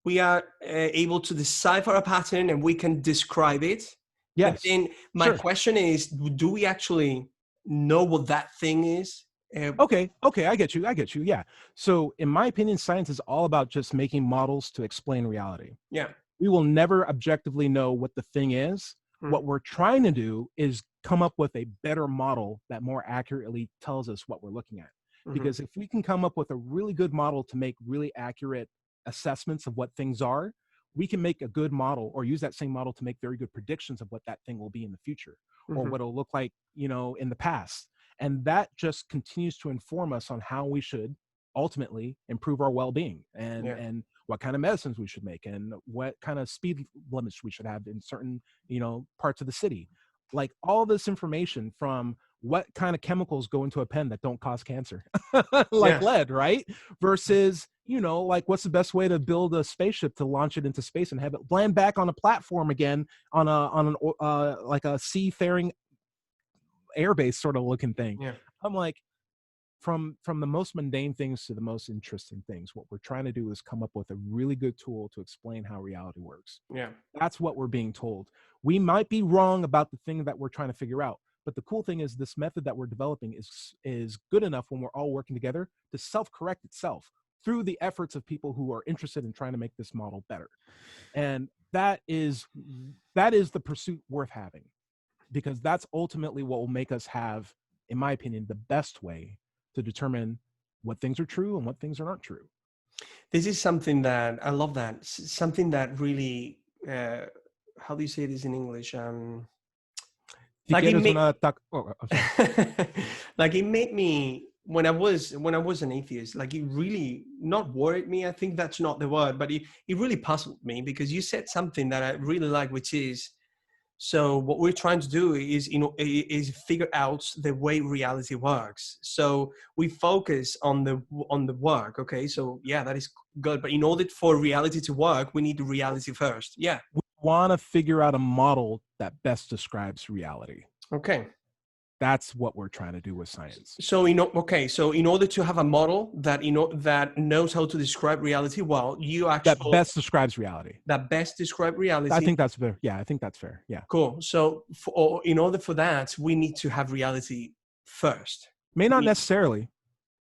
are able to decipher a pattern and we can describe it. But Yes. then my Sure. question is, do we actually know what that thing is? Okay, I get you. Yeah. So in my opinion, science is all about just making models to explain reality. Yeah. We will never objectively know what the thing is. What we're trying to do is come up with a better model that more accurately tells us what we're looking at. Because if we can come up with a really good model to make really accurate assessments of what things are, we can make a good model or use that same model to make very good predictions of what that thing will be in the future or what it'll look like, in the past. And that just continues to inform us on how we should ultimately improve our well-being and what kind of medicines we should make and what kind of speed limits we should have in certain, parts of the city. Like all this information from what kind of chemicals go into a pen that don't cause cancer, like lead, right? Versus, like what's the best way to build a spaceship to launch it into space and have it land back on a platform again on like a seafaring airbase sort of looking thing. Yeah. I'm like, from the most mundane things to the most interesting things, what we're trying to do is come up with a really good tool to explain how reality works. Yeah. That's what we're being told. We might be wrong about the thing that we're trying to figure out, but the cool thing is this method that we're developing is good enough when we're all working together to self-correct itself through the efforts of people who are interested in trying to make this model better. And that is the pursuit worth having, because that's ultimately what will make us have, in my opinion, the best way to determine what things are true and what things are not true. This is something that I love, that something that really, how do you say this in English? Like it made, like it made me, when I was an atheist, like it really not worried me. I think that's not the word, but it really puzzled me, because you said something that I really like, which is, so what we're trying to do is figure out the way reality works. So we focus on the work. Okay, so yeah, that is good. But in order for reality to work, we need the reality first. Yeah. We want to figure out a model that best describes reality. Okay. That's what we're trying to do with science. So so in order to have a model that that knows how to describe reality well, you actually that best describes reality. That best describe reality. I think that's fair. Yeah, I think that's fair. Yeah. Cool. So in order for that, we need to have reality first. May not necessarily.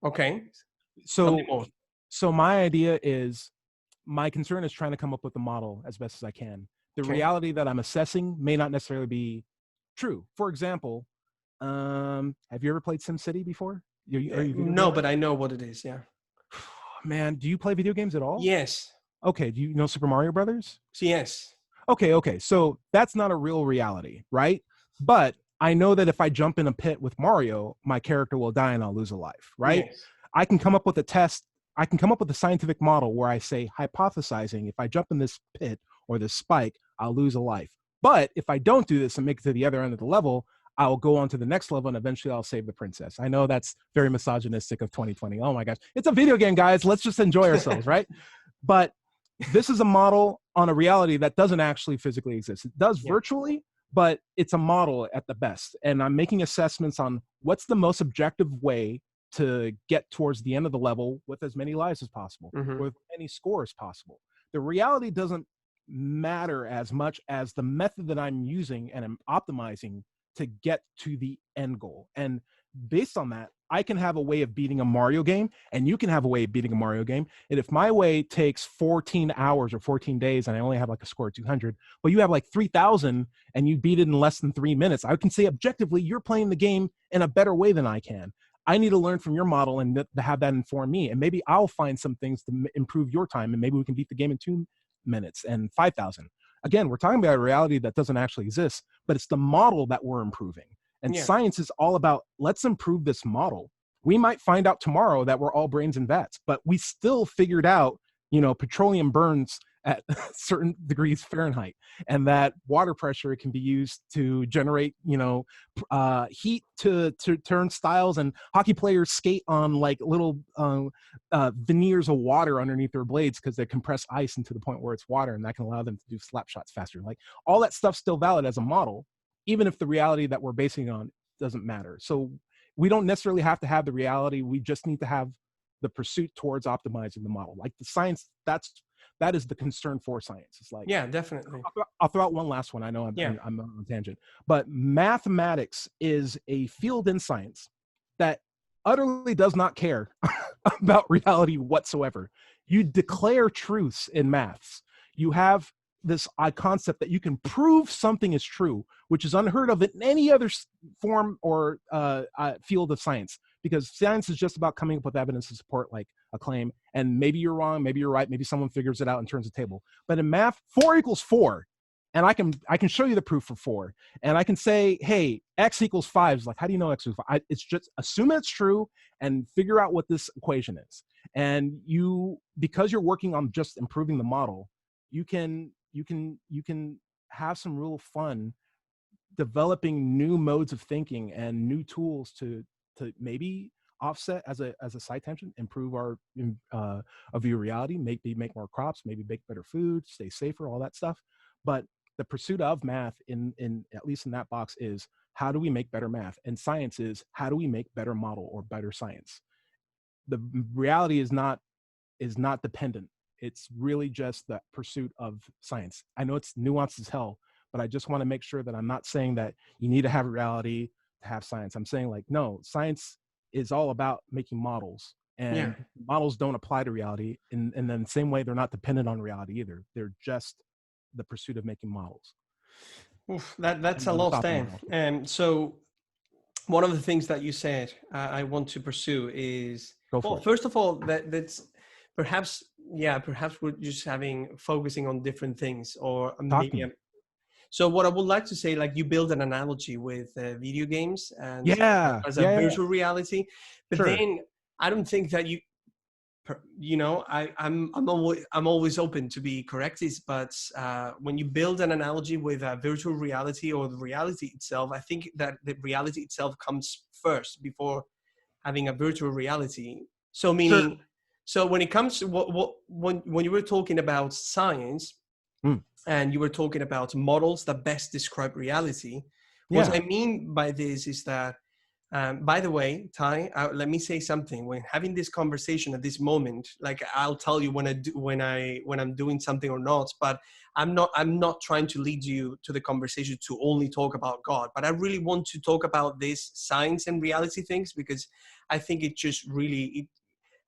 Okay. So my idea is, my concern is trying to come up with a model as best as I can. The reality that I'm assessing may not necessarily be true. For example, have you ever played SimCity before? No, but I know what it is. Yeah. Man, do you play video games at all? Yes. Okay. Do you know Super Mario Brothers? Yes. Okay. So that's not a real reality, right? But I know that if I jump in a pit with Mario, my character will die and I'll lose a life, right? Yes. I can come up with a test. I can come up with a scientific model where I say, hypothesizing, if I jump in this pit or this spike, I'll lose a life. But if I don't do this and make it to the other end of the level, I'll go on to the next level and eventually I'll save the princess. I know that's very misogynistic of 2020. Oh my gosh. It's a video game, guys. Let's just enjoy ourselves, right? But this is a model on a reality that doesn't actually physically exist. It does virtually, but it's a model at the best. And I'm making assessments on what's the most objective way to get towards the end of the level with as many lives as possible, with any score as possible. The reality doesn't matter as much as the method that I'm using and I'm optimizing to get to the end goal. And based on that, I can have a way of beating a Mario game, and you can have a way of beating a Mario game. And if my way takes 14 hours or 14 days and I only have like a score of 200, but you have like 3,000 and you beat it in less than 3 minutes, I can say objectively, you're playing the game in a better way than I can. I need to learn from your model and to have that inform me. And maybe I'll find some things to improve your time, and maybe we can beat the game in 2 minutes and 5,000. Again, we're talking about a reality that doesn't actually exist, but it's the model that we're improving. And science is all about, let's improve this model. We might find out tomorrow that we're all brains and vats, but we still figured out, petroleum burns at certain degrees Fahrenheit, and that water pressure can be used to generate, heat to turnstiles, and hockey players skate on like little veneers of water underneath their blades because they compress ice into the point where it's water, and that can allow them to do slap shots faster. Like all that stuff's still valid as a model, even if the reality that we're basing it on doesn't matter. So we don't necessarily have to have the reality. We just need to have the pursuit towards optimizing the model. Like the science, that is the concern for science. It's like, yeah, definitely. I'll throw out one last one. I know I'm on a tangent, but mathematics is a field in science that utterly does not care about reality whatsoever. You declare truths in maths. You have this concept that you can prove something is true, which is unheard of in any other form or field of science, because science is just about coming up with evidence to support like a claim. And maybe you're wrong, maybe you're right, maybe someone figures it out and turns the table. But in math, 4 equals 4. And I can show you the proof for 4. And I can say, hey, x equals 5. It's like, how do you know x equals 5? It's just assume it's true and figure out what this equation is. And because you're working on just improving the model, you can have some real fun developing new modes of thinking and new tools to maybe offset as a side tangent, improve our view of reality, maybe make more crops, maybe make better food, stay safer, all that stuff. But the pursuit of math in at least in that box is, how do we make better math? And science is, how do we make better model or better science? The reality is not dependent. It's really just the pursuit of science. I know it's nuanced as hell, but I just want to make sure that I'm not saying that you need to have reality to have science. I'm saying like, no, science is all about making models, and models don't apply to reality. And then the same way, they're not dependent on reality either. They're just the pursuit of making models. Oof, that's a lot, Stan. So one of the things that you said I want to pursue is, first of all, that's perhaps we're just focusing on different things, or maybe. So what I would like to say, like you build an analogy with video games and as a virtual reality, but then I don't think that I'm always open to be corrected, but when you build an analogy with a virtual reality or the reality itself, I think that the reality itself comes first before having a virtual reality. So meaning, so when it comes to when you were talking about science and you were talking about models that best describe reality, what I mean by this is that, by the way, Ty, let me say something. When having this conversation at this moment, like I'll tell you when I'm doing something or not, but I'm not trying to lead you to the conversation to only talk about God, but I really want to talk about this science and reality things, because I think it just really,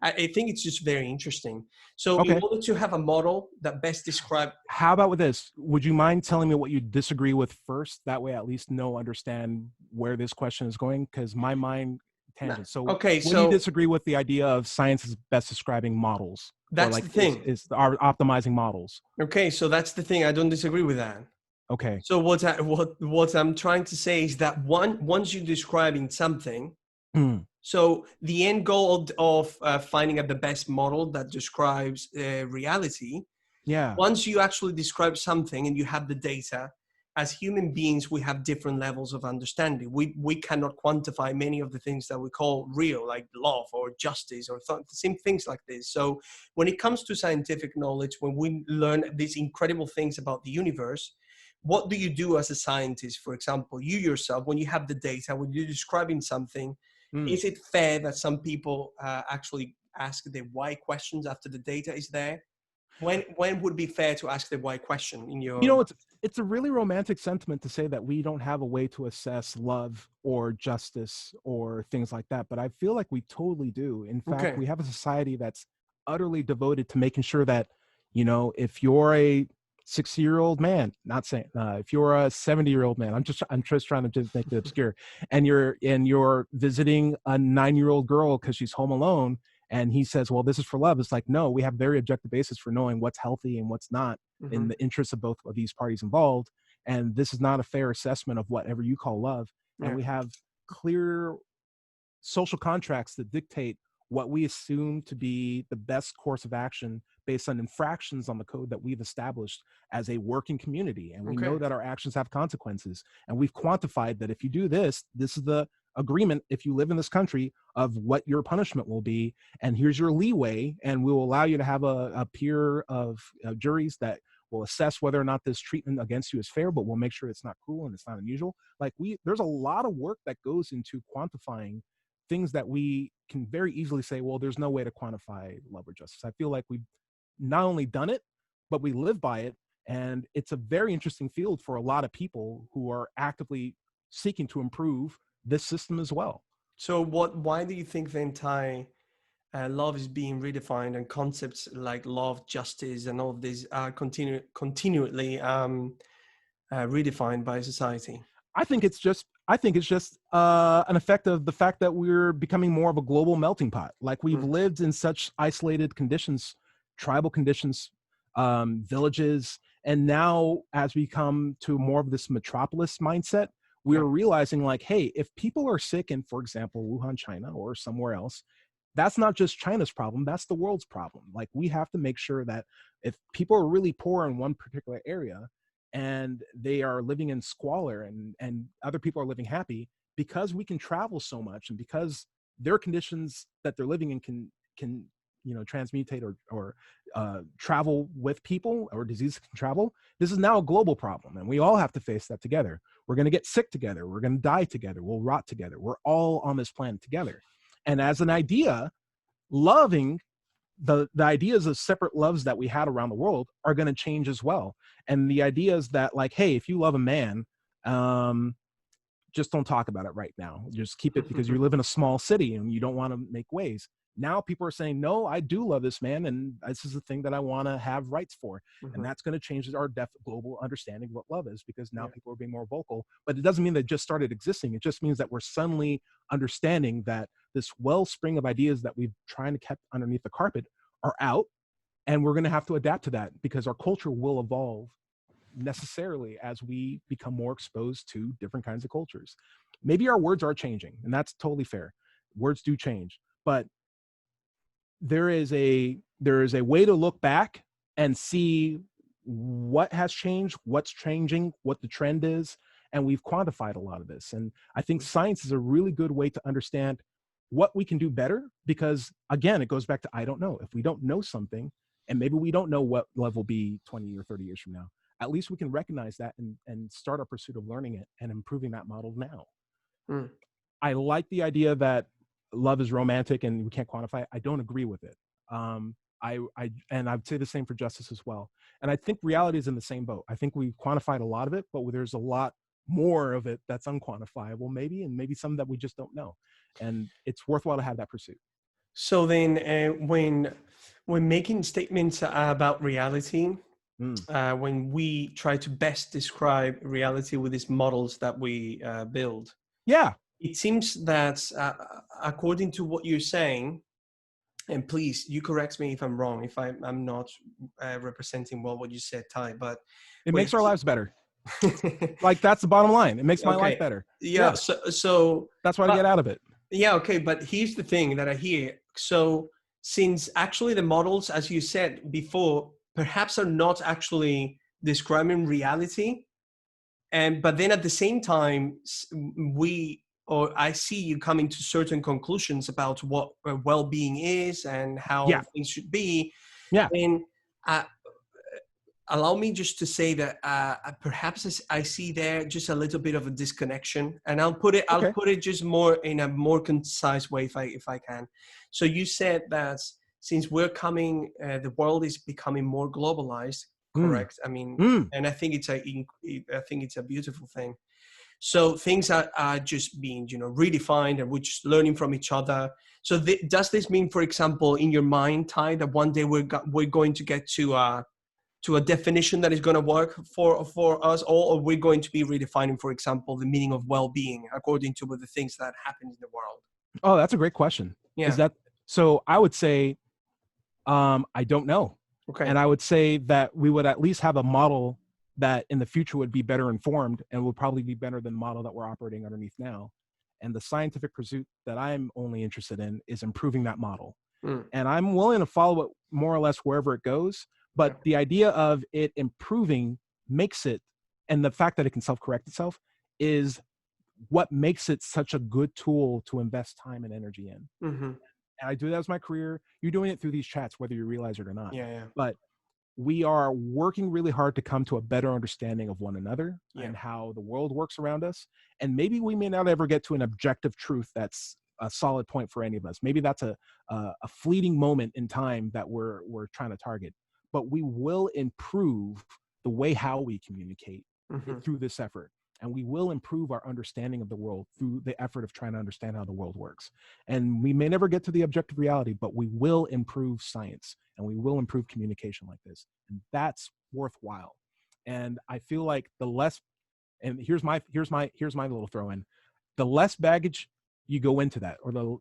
I think it's just very interesting. So in order to have a model that best describe. How about with this? Would you mind telling me what you disagree with first? That way I at least understand where this question is going, because my mind tangents. So what do you disagree with the idea of science is best describing models? That's the thing. Is our optimizing models. Okay, so that's the thing. I don't disagree with that. Okay. So what I'm trying to say is that once you're describing something, so the end goal of finding out the best model that describes reality, once you actually describe something and you have the data, as human beings, we have different levels of understanding. We cannot quantify many of the things that we call real, like love or justice or same things like this. So when it comes to scientific knowledge, when we learn these incredible things about the universe, what do you do as a scientist? For example, you yourself, when you have the data, when you're describing something, is it fair that some people actually ask the why questions after the data is there? When would be fair to ask the why question in your? It's a really romantic sentiment to say that we don't have a way to assess love or justice or things like that, but I feel like we totally do. In fact, we have a society that's utterly devoted to making sure that, if you're a 60-year-old man, not saying if you're a 70-year-old man, I'm just trying to just make it obscure, and you're visiting a 9-year-old girl because she's home alone, and he says, well, this is for love. It's like, no, we have very objective basis for knowing what's healthy and what's not in the interests of both of these parties involved. And this is not a fair assessment of whatever you call love. And we have clear social contracts that dictate what we assume to be the best course of action based on infractions on the code that we've established as a working community. And we know that our actions have consequences. And we've quantified that if you do this, this is the agreement, if you live in this country, of what your punishment will be. And here's your leeway. And we will allow you to have a peer of juries that will assess whether or not this treatment against you is fair, but we'll make sure it's not cruel and it's not unusual. Like there's a lot of work that goes into quantifying things that we can very easily say, well, there's no way to quantify love or justice. I feel like we've not only done it, but we live by it. And it's a very interesting field for a lot of people who are actively seeking to improve this system as well. So why do you think the entire love is being redefined, and concepts like love, justice, and all of these are continually redefined by society? I think it's just an effect of the fact that we're becoming more of a global melting pot. Like we've lived in such isolated conditions, tribal conditions, villages, and now as we come to more of this metropolis mindset, we're realizing like, hey, if people are sick in, for example, Wuhan, China, or somewhere else, that's not just China's problem, that's the world's problem. Like we have to make sure that if people are really poor in one particular area and they are living in squalor and other people are living happy, because we can travel so much and because their conditions that they're living in can transmutate or travel with people, or diseases can travel. This is now a global problem, and we all have to face that together. We're going to get sick together. We're going to die together. We'll rot together. We're all on this planet together. And as an idea, loving the ideas of separate loves that we had around the world are going to change as well. And the idea is that like, hey, if you love a man, just don't talk about it right now. Just keep it because you live in a small city and you don't want to make waves. Now people are saying, no, I do love this man, and this is the thing that I want to have rights for. And that's going to change our global understanding of what love is, because now people are being more vocal. But it doesn't mean they just started existing. It just means that we're suddenly understanding that this wellspring of ideas that we've trying to keep underneath the carpet are out, and we're going to have to adapt to that, because our culture will evolve necessarily as we become more exposed to different kinds of cultures. Maybe our words are changing, and that's totally fair. Words do change, but there is a way to look back and see what has changed, what's changing, what the trend is, and we've quantified a lot of this. And I think science is a really good way to understand what we can do better, because again, it goes back to I don't know. If we don't know something, and maybe we don't know what love will be 20 or 30 years from now, at least we can recognize that and start our pursuit of learning it and improving that model now. I like the idea that love is romantic and we can't quantify it. I don't agree with it. And I'd say the same for justice as well. And I think reality is in the same boat. I think we've quantified a lot of it, but there's a lot more of it that's unquantifiable, maybe, and maybe some that we just don't know. And it's worthwhile to have that pursuit. So then when making statements about reality, when we try to best describe reality with these models that we build, it seems that according to what you're saying, and please, you correct me if I'm wrong, if I'm not representing well what you said, Ty, but it makes our lives better. Like that's the bottom line. It makes my life better. Yeah. So that's what I get out of it. Yeah. Okay. But here's the thing that I hear. So since actually the models, as you said before, perhaps are not actually describing reality, but then at the same time, I see you coming to certain conclusions about what well-being is and how things should be. And allow me just to say that perhaps I see there just a little bit of a disconnection, and I'll put it just more in a more concise way if I can. So you said that since the world is becoming more globalized, correct? I mean, and I think it's a beautiful thing. So things are just being, redefined, and we're just learning from each other. So does this mean, for example, in your mind, Ty, that one day we're going to get to a definition that is going to work for us, or we're going to be redefining, for example, the meaning of well-being according to the things that happen in the world? Oh, that's a great question. Yeah. So I would say, I don't know. Okay. And I would say that we would at least have a model that in the future would be better informed and would probably be better than the model that we're operating underneath now. And the scientific pursuit that I'm only interested in is improving that model. Mm. And I'm willing to follow it more or less wherever it goes. But the idea of it improving makes it, and the fact that it can self-correct itself is what makes it such a good tool to invest time and energy in. Mm-hmm. And I do that as my career. You're doing it through these chats, whether you realize it or not. Yeah. But we are working really hard to come to a better understanding of one another and how the world works around us. And maybe we may not ever get to an objective truth that's a solid point for any of us. Maybe that's a fleeting moment in time that we're trying to target. But we will improve the way how we communicate through this effort. And we will improve our understanding of the world through the effort of trying to understand how the world works. And we may never get to the objective reality, but we will improve science and we will improve communication like this. And that's worthwhile. And I feel like the less, and here's my little throw in, the less baggage you go into that, or the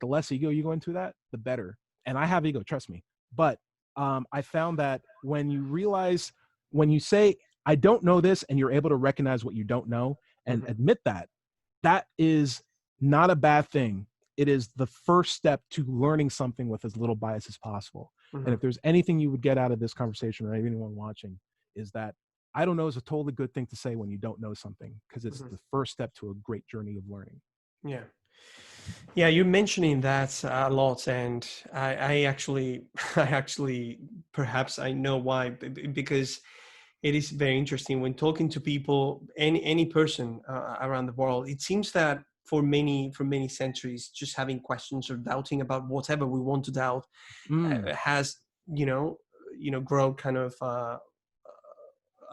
less ego you go into that, the better. And I have ego, trust me. But I found that when you say, I don't know this, and you're able to recognize what you don't know and admit that, that is not a bad thing. It is the first step to learning something with as little bias as possible. And if there's anything you would get out of this conversation, or anyone watching, is that I don't know is a totally good thing to say when you don't know something, because it's the first step to a great journey of learning. Yeah, you're mentioning that a lot, and I actually perhaps I know why, because it is very interesting when talking to people, any person around the world. It seems that for many centuries, just having questions or doubting about whatever we want to doubt has grown kind of a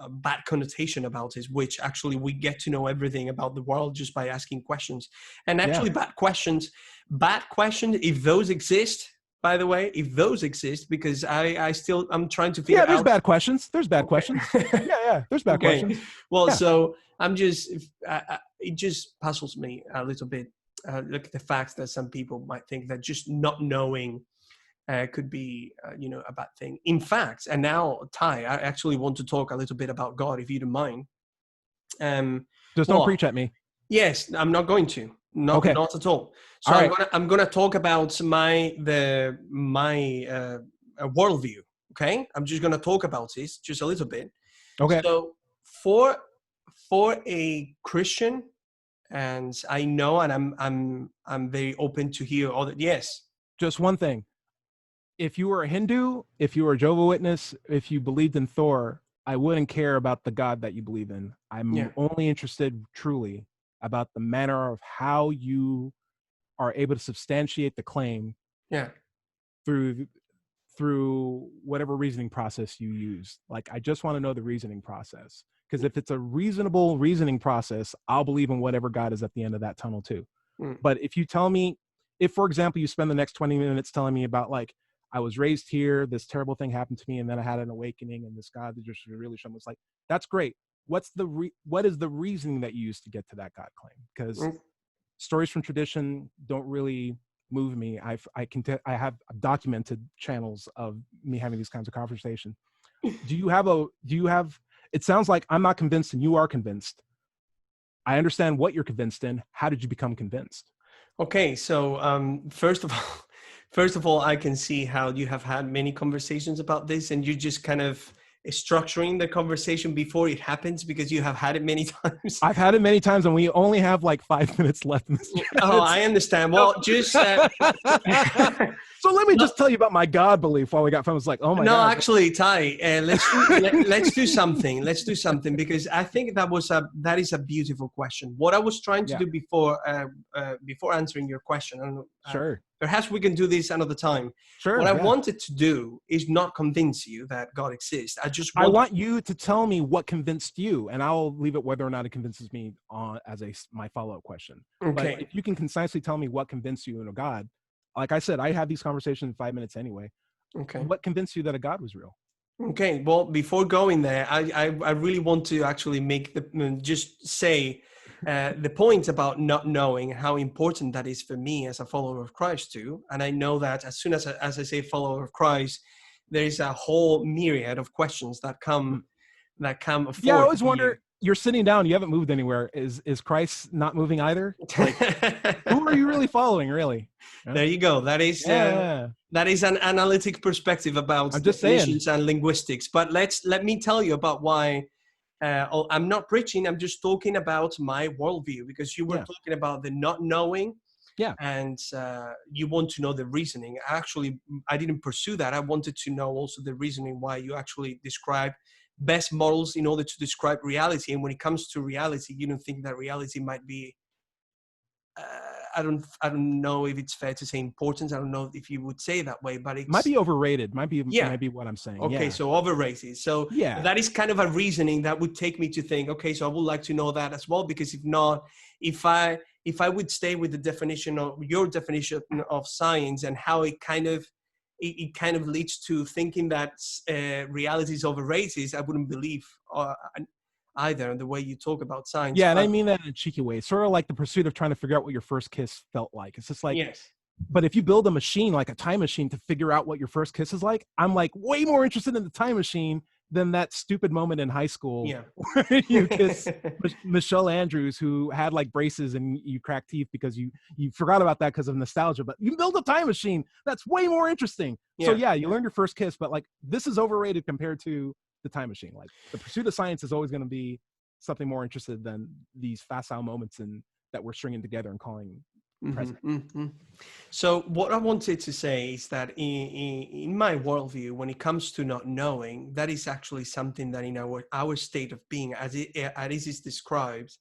bad connotation about it, which actually we get to know everything about the world just by asking questions. And actually bad questions, if those exist, by the way, if those exist, because I'm trying to figure out. Yeah, there's bad questions. There's bad questions. Yeah, there's bad questions. Well, so I'm just, it just puzzles me a little bit. Look at the fact that some people might think that just not knowing could be, a bad thing. In fact, and now, Ty, I actually want to talk a little bit about God, if you don't mind. Just don't preach at me. Yes, I'm not going to. Not at all. So I'm gonna talk about my worldview. Okay, I'm just gonna talk about this just a little bit. Okay. So for a Christian, and I know, and I'm very open to hear all that. Yes. Just one thing. If you were a Hindu, if you were a Jehovah's Witness, if you believed in Thor, I wouldn't care about the God that you believe in. I'm only interested truly about the manner of how you are able to substantiate the claim through whatever reasoning process you use. Like, I just want to know the reasoning process, because if it's a reasonable reasoning process, I'll believe in whatever God is at the end of that tunnel too. But if you tell me, if for example, you spend the next 20 minutes telling me about, like, I was raised here, this terrible thing happened to me, and then I had an awakening, and this God that just really showed me, it's like, that's great. What is the reasoning that you use to get to that God claim? Because stories from tradition don't really move me. I have documented channels of me having these kinds of conversations. Do you have, it sounds like I'm not convinced and you are convinced. I understand what you're convinced in. How did you become convinced? Okay, so first of all, I can see how you have had many conversations about this, and you're just kind of structuring the conversation before it happens, because you have had it many times. I've had it many times, and we only have like 5 minutes left in this chat. Oh, I understand. Well, just so let me just tell you about my God belief while we got fun. I was like, oh my God. No, actually, Ty, let's do something. Let's do something, because I think that is a beautiful question. What I was trying to do before answering your question, sure. Perhaps we can do this another time. Sure. What I wanted to do is not convince you that God exists. I want you to tell me what convinced you, and I'll leave it whether or not it convinces me as my follow-up question. Okay. But if you can concisely tell me what convinced you in a God, like I said, I have these conversations in 5 minutes anyway. Okay. What convinced you that a God was real? Okay. Well, before going there, I really want to actually just say the point about not knowing, how important that is for me as a follower of Christ too. And I know that as soon as I say follower of Christ, there is a whole myriad of questions that come forth. Yeah, I always wonder, you're sitting down, you haven't moved anywhere. Is Christ not moving either? Like, who are you really following, really? Yeah. There you go. That is an analytic perspective about I'm just saying. definitions and linguistics. But let me tell you about why I'm not preaching. I'm just talking about my worldview, because you were talking about the not knowing. Yeah. And you want to know the reasoning. Actually, I didn't pursue that. I wanted to know also the reasoning why you actually describe best models in order to describe reality. And when it comes to reality, you don't think that reality might be, I don't know if it's fair to say important. I don't know if you would say it that way, but it might be overrated. Might be what I'm saying. Okay, so overrated. So that is kind of a reasoning that would take me to think, okay, so I would like to know that as well, because if not, if I would stay with the definition of your definition of science and how it kind of leads to thinking that reality is overrated, I wouldn't believe either in the way you talk about science. Yeah, and I mean that in a cheeky way. It's sort of like the pursuit of trying to figure out what your first kiss felt like. It's just like, but if you build a machine, like a time machine, to figure out what your first kiss is like, I'm like way more interested in the time machine than that stupid moment in high school where you kiss Michelle Andrews, who had like braces and you cracked teeth because you forgot about that because of nostalgia. But you build a time machine, that's way more interesting. So you learned your first kiss, but like this is overrated compared to the time machine. Like the pursuit of science is always going to be something more interested than these facile moments that we're stringing together and calling present. So what I wanted to say is that in my worldview, when it comes to not knowing, that is actually something that in our state of being, as it is described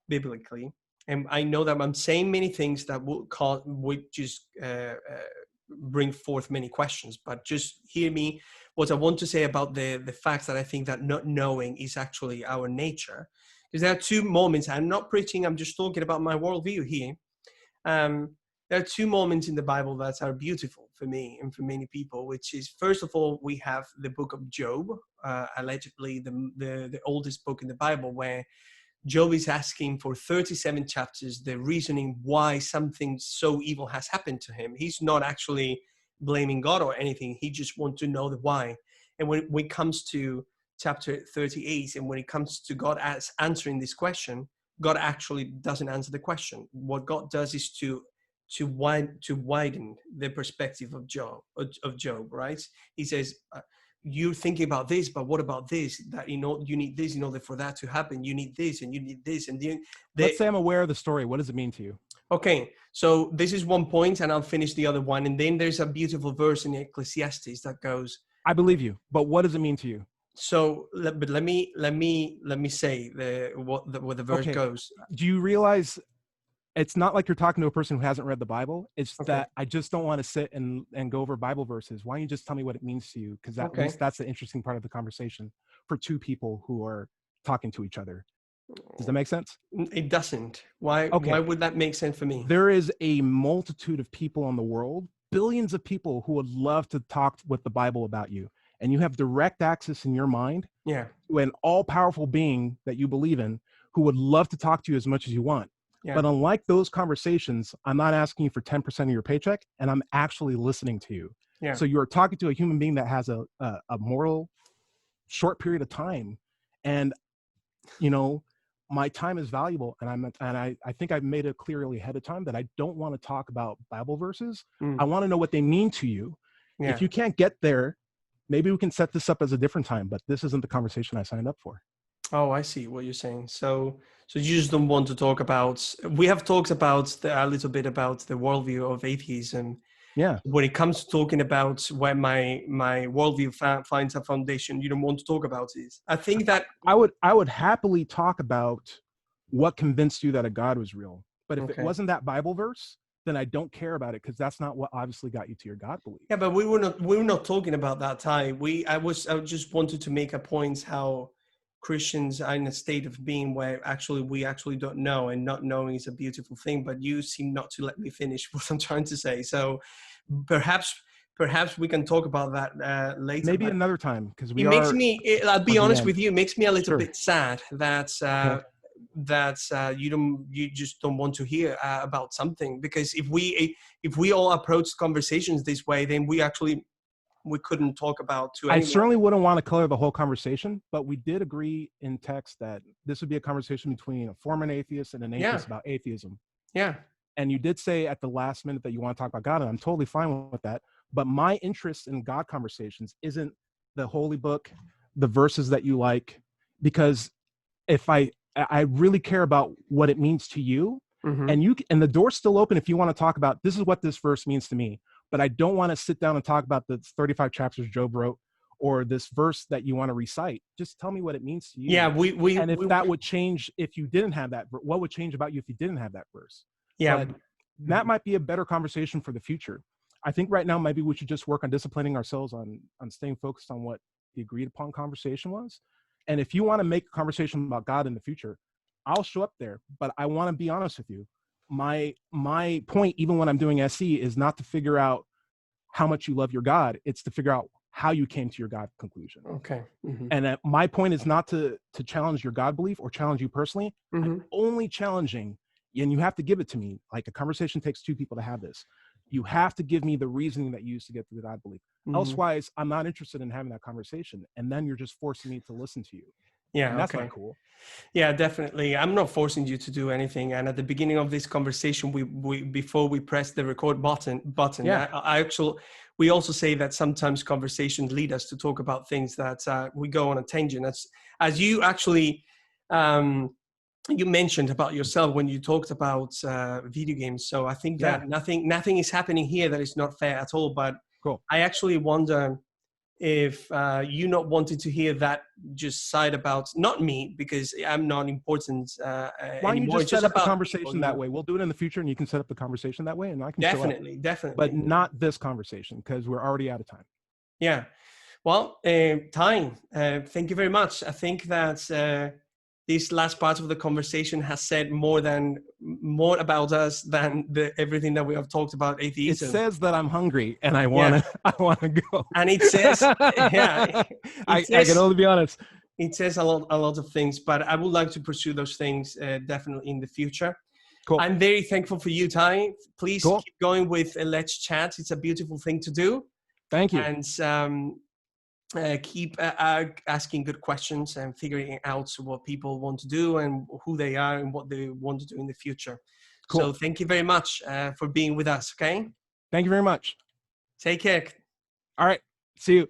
biblically, and I know that I'm saying many things that would just bring forth many questions, but just hear me. What I want to say about the fact that I think that not knowing is actually our nature, because there are two moments. I'm not preaching. I'm just talking about my worldview here. There are two moments in the Bible that are beautiful for me and for many people, which is, first of all, we have the book of Job, allegedly the oldest book in the Bible, where Job is asking for 37 chapters the reasoning why something so evil has happened to him. He's not actually blaming God or anything. He just wants to know the why. And when it comes to chapter 38, and when it comes to God answering this question, God actually doesn't answer the question. What God does is to widen the perspective of Job, right? He says, you're thinking about this, but what about this? That you need this in order for that to happen. You need this, and you need this, and let's say I'm aware of the story. What does it mean to you? Okay, so this is one point, and I'll finish the other one. And then there's a beautiful verse in Ecclesiastes that goes, I believe you, but what does it mean to you? So, but let me say what the verse goes. Do you realize it's not like you're talking to a person who hasn't read the Bible? It's that I just don't want to sit and go over Bible verses. Why don't you just tell me what it means to you? Because at least that's the interesting part of the conversation for two people who are talking to each other. Does that make sense? It doesn't. Why would that make sense for me? There is a multitude of people in the world, billions of people who would love to talk with the Bible about you. And you have direct access in your mind to an all-powerful being that you believe in who would love to talk to you as much as you want. Yeah. But unlike those conversations, I'm not asking you for 10% of your paycheck, and I'm actually listening to you. Yeah. So you're talking to a human being that has a moral short period of time. And, my time is valuable. And I think I've made it clearly ahead of time that I don't want to talk about Bible verses. I want to know what they mean to you. Yeah. If you can't get there, maybe we can set this up as a different time, but this isn't the conversation I signed up for. Oh, I see what you're saying. So you just don't want to talk about, we have talked about a little bit about the worldview of atheism. Yeah. When it comes to talking about where my worldview finds a foundation, you don't want to talk about this. I think that I would happily talk about what convinced you that a God was real. But if it wasn't that Bible verse, then I don't care about it, because that's not what obviously got you to your God belief. Yeah, but we were not talking about that, Ty. I just wanted to make a point how Christians are in a state of being where we actually don't know, and not knowing is a beautiful thing, but you seem not to let me finish what I'm trying to say. So perhaps we can talk about that later. Maybe another time, because I'll be honest with you, it makes me a little bit sad that you just don't want to hear about something, because if we all approach conversations this way, then we actually we couldn't talk about to I anyone. certainly wouldn't want to color the whole conversation, but we did agree in text that this would be a conversation between a former atheist and an atheist about atheism. Yeah. And you did say at the last minute that you want to talk about God, and I'm totally fine with that. But my interest in God conversations isn't the holy book, the verses that you like, because if I really care about what it means to you, and the door's still open if you want to talk about, this is what this verse means to me, but I don't want to sit down and talk about the 35 chapters Job wrote or this verse that you want to recite. Just tell me what it means to you. Yeah, and if that would change if you didn't have that, what would change about you if you didn't have that verse? Yeah, but that might be a better conversation for the future. I think right now maybe we should just work on disciplining ourselves on staying focused on what the agreed upon conversation was. And if you want to make a conversation about God in the future, I'll show up there. But I want to be honest with you. My point, even when I'm doing SE, is not to figure out how much you love your God. It's to figure out how you came to your God conclusion. Okay. And my point is not to challenge your God belief or challenge you personally. I'm only challenging, and you have to give it to me. Like, a conversation takes two people to have this. You have to give me the reasoning that you used to get to the God belief. Elsewise, I'm not interested in having that conversation. And then you're just forcing me to listen to you. Yeah, and that's not cool. Yeah, definitely. I'm not forcing you to do anything. And at the beginning of this conversation, we before we press the record button, we also say that sometimes conversations lead us to talk about things that we go on a tangent. As you actually you mentioned about yourself when you talked about video games. So I think that nothing is happening here that is not fair at all. But cool. I actually wonder if you not wanted to hear that just side about not me, because I'm not important Why don't you just set up the conversation people, that way? We'll do it in the future, and you can set up the conversation that way, and I can definitely, but not this conversation, because we're already out of time. Yeah. Well, Ty, thank you very much. I think that this last part of the conversation has said more about us than everything that we have talked about atheism. It says that I'm hungry and I want to go. And it says, I can only be honest. It says a lot of things, but I would like to pursue those things definitely in the future. Cool. I'm very thankful for you, Ty. Please keep going with Let's Chat. It's a beautiful thing to do. Thank you. And keep asking good questions and figuring out what people want to do and who they are and what they want to do in the future. Cool. So thank you very much for being with us. Okay. Thank you very much. Take care. All right. See you.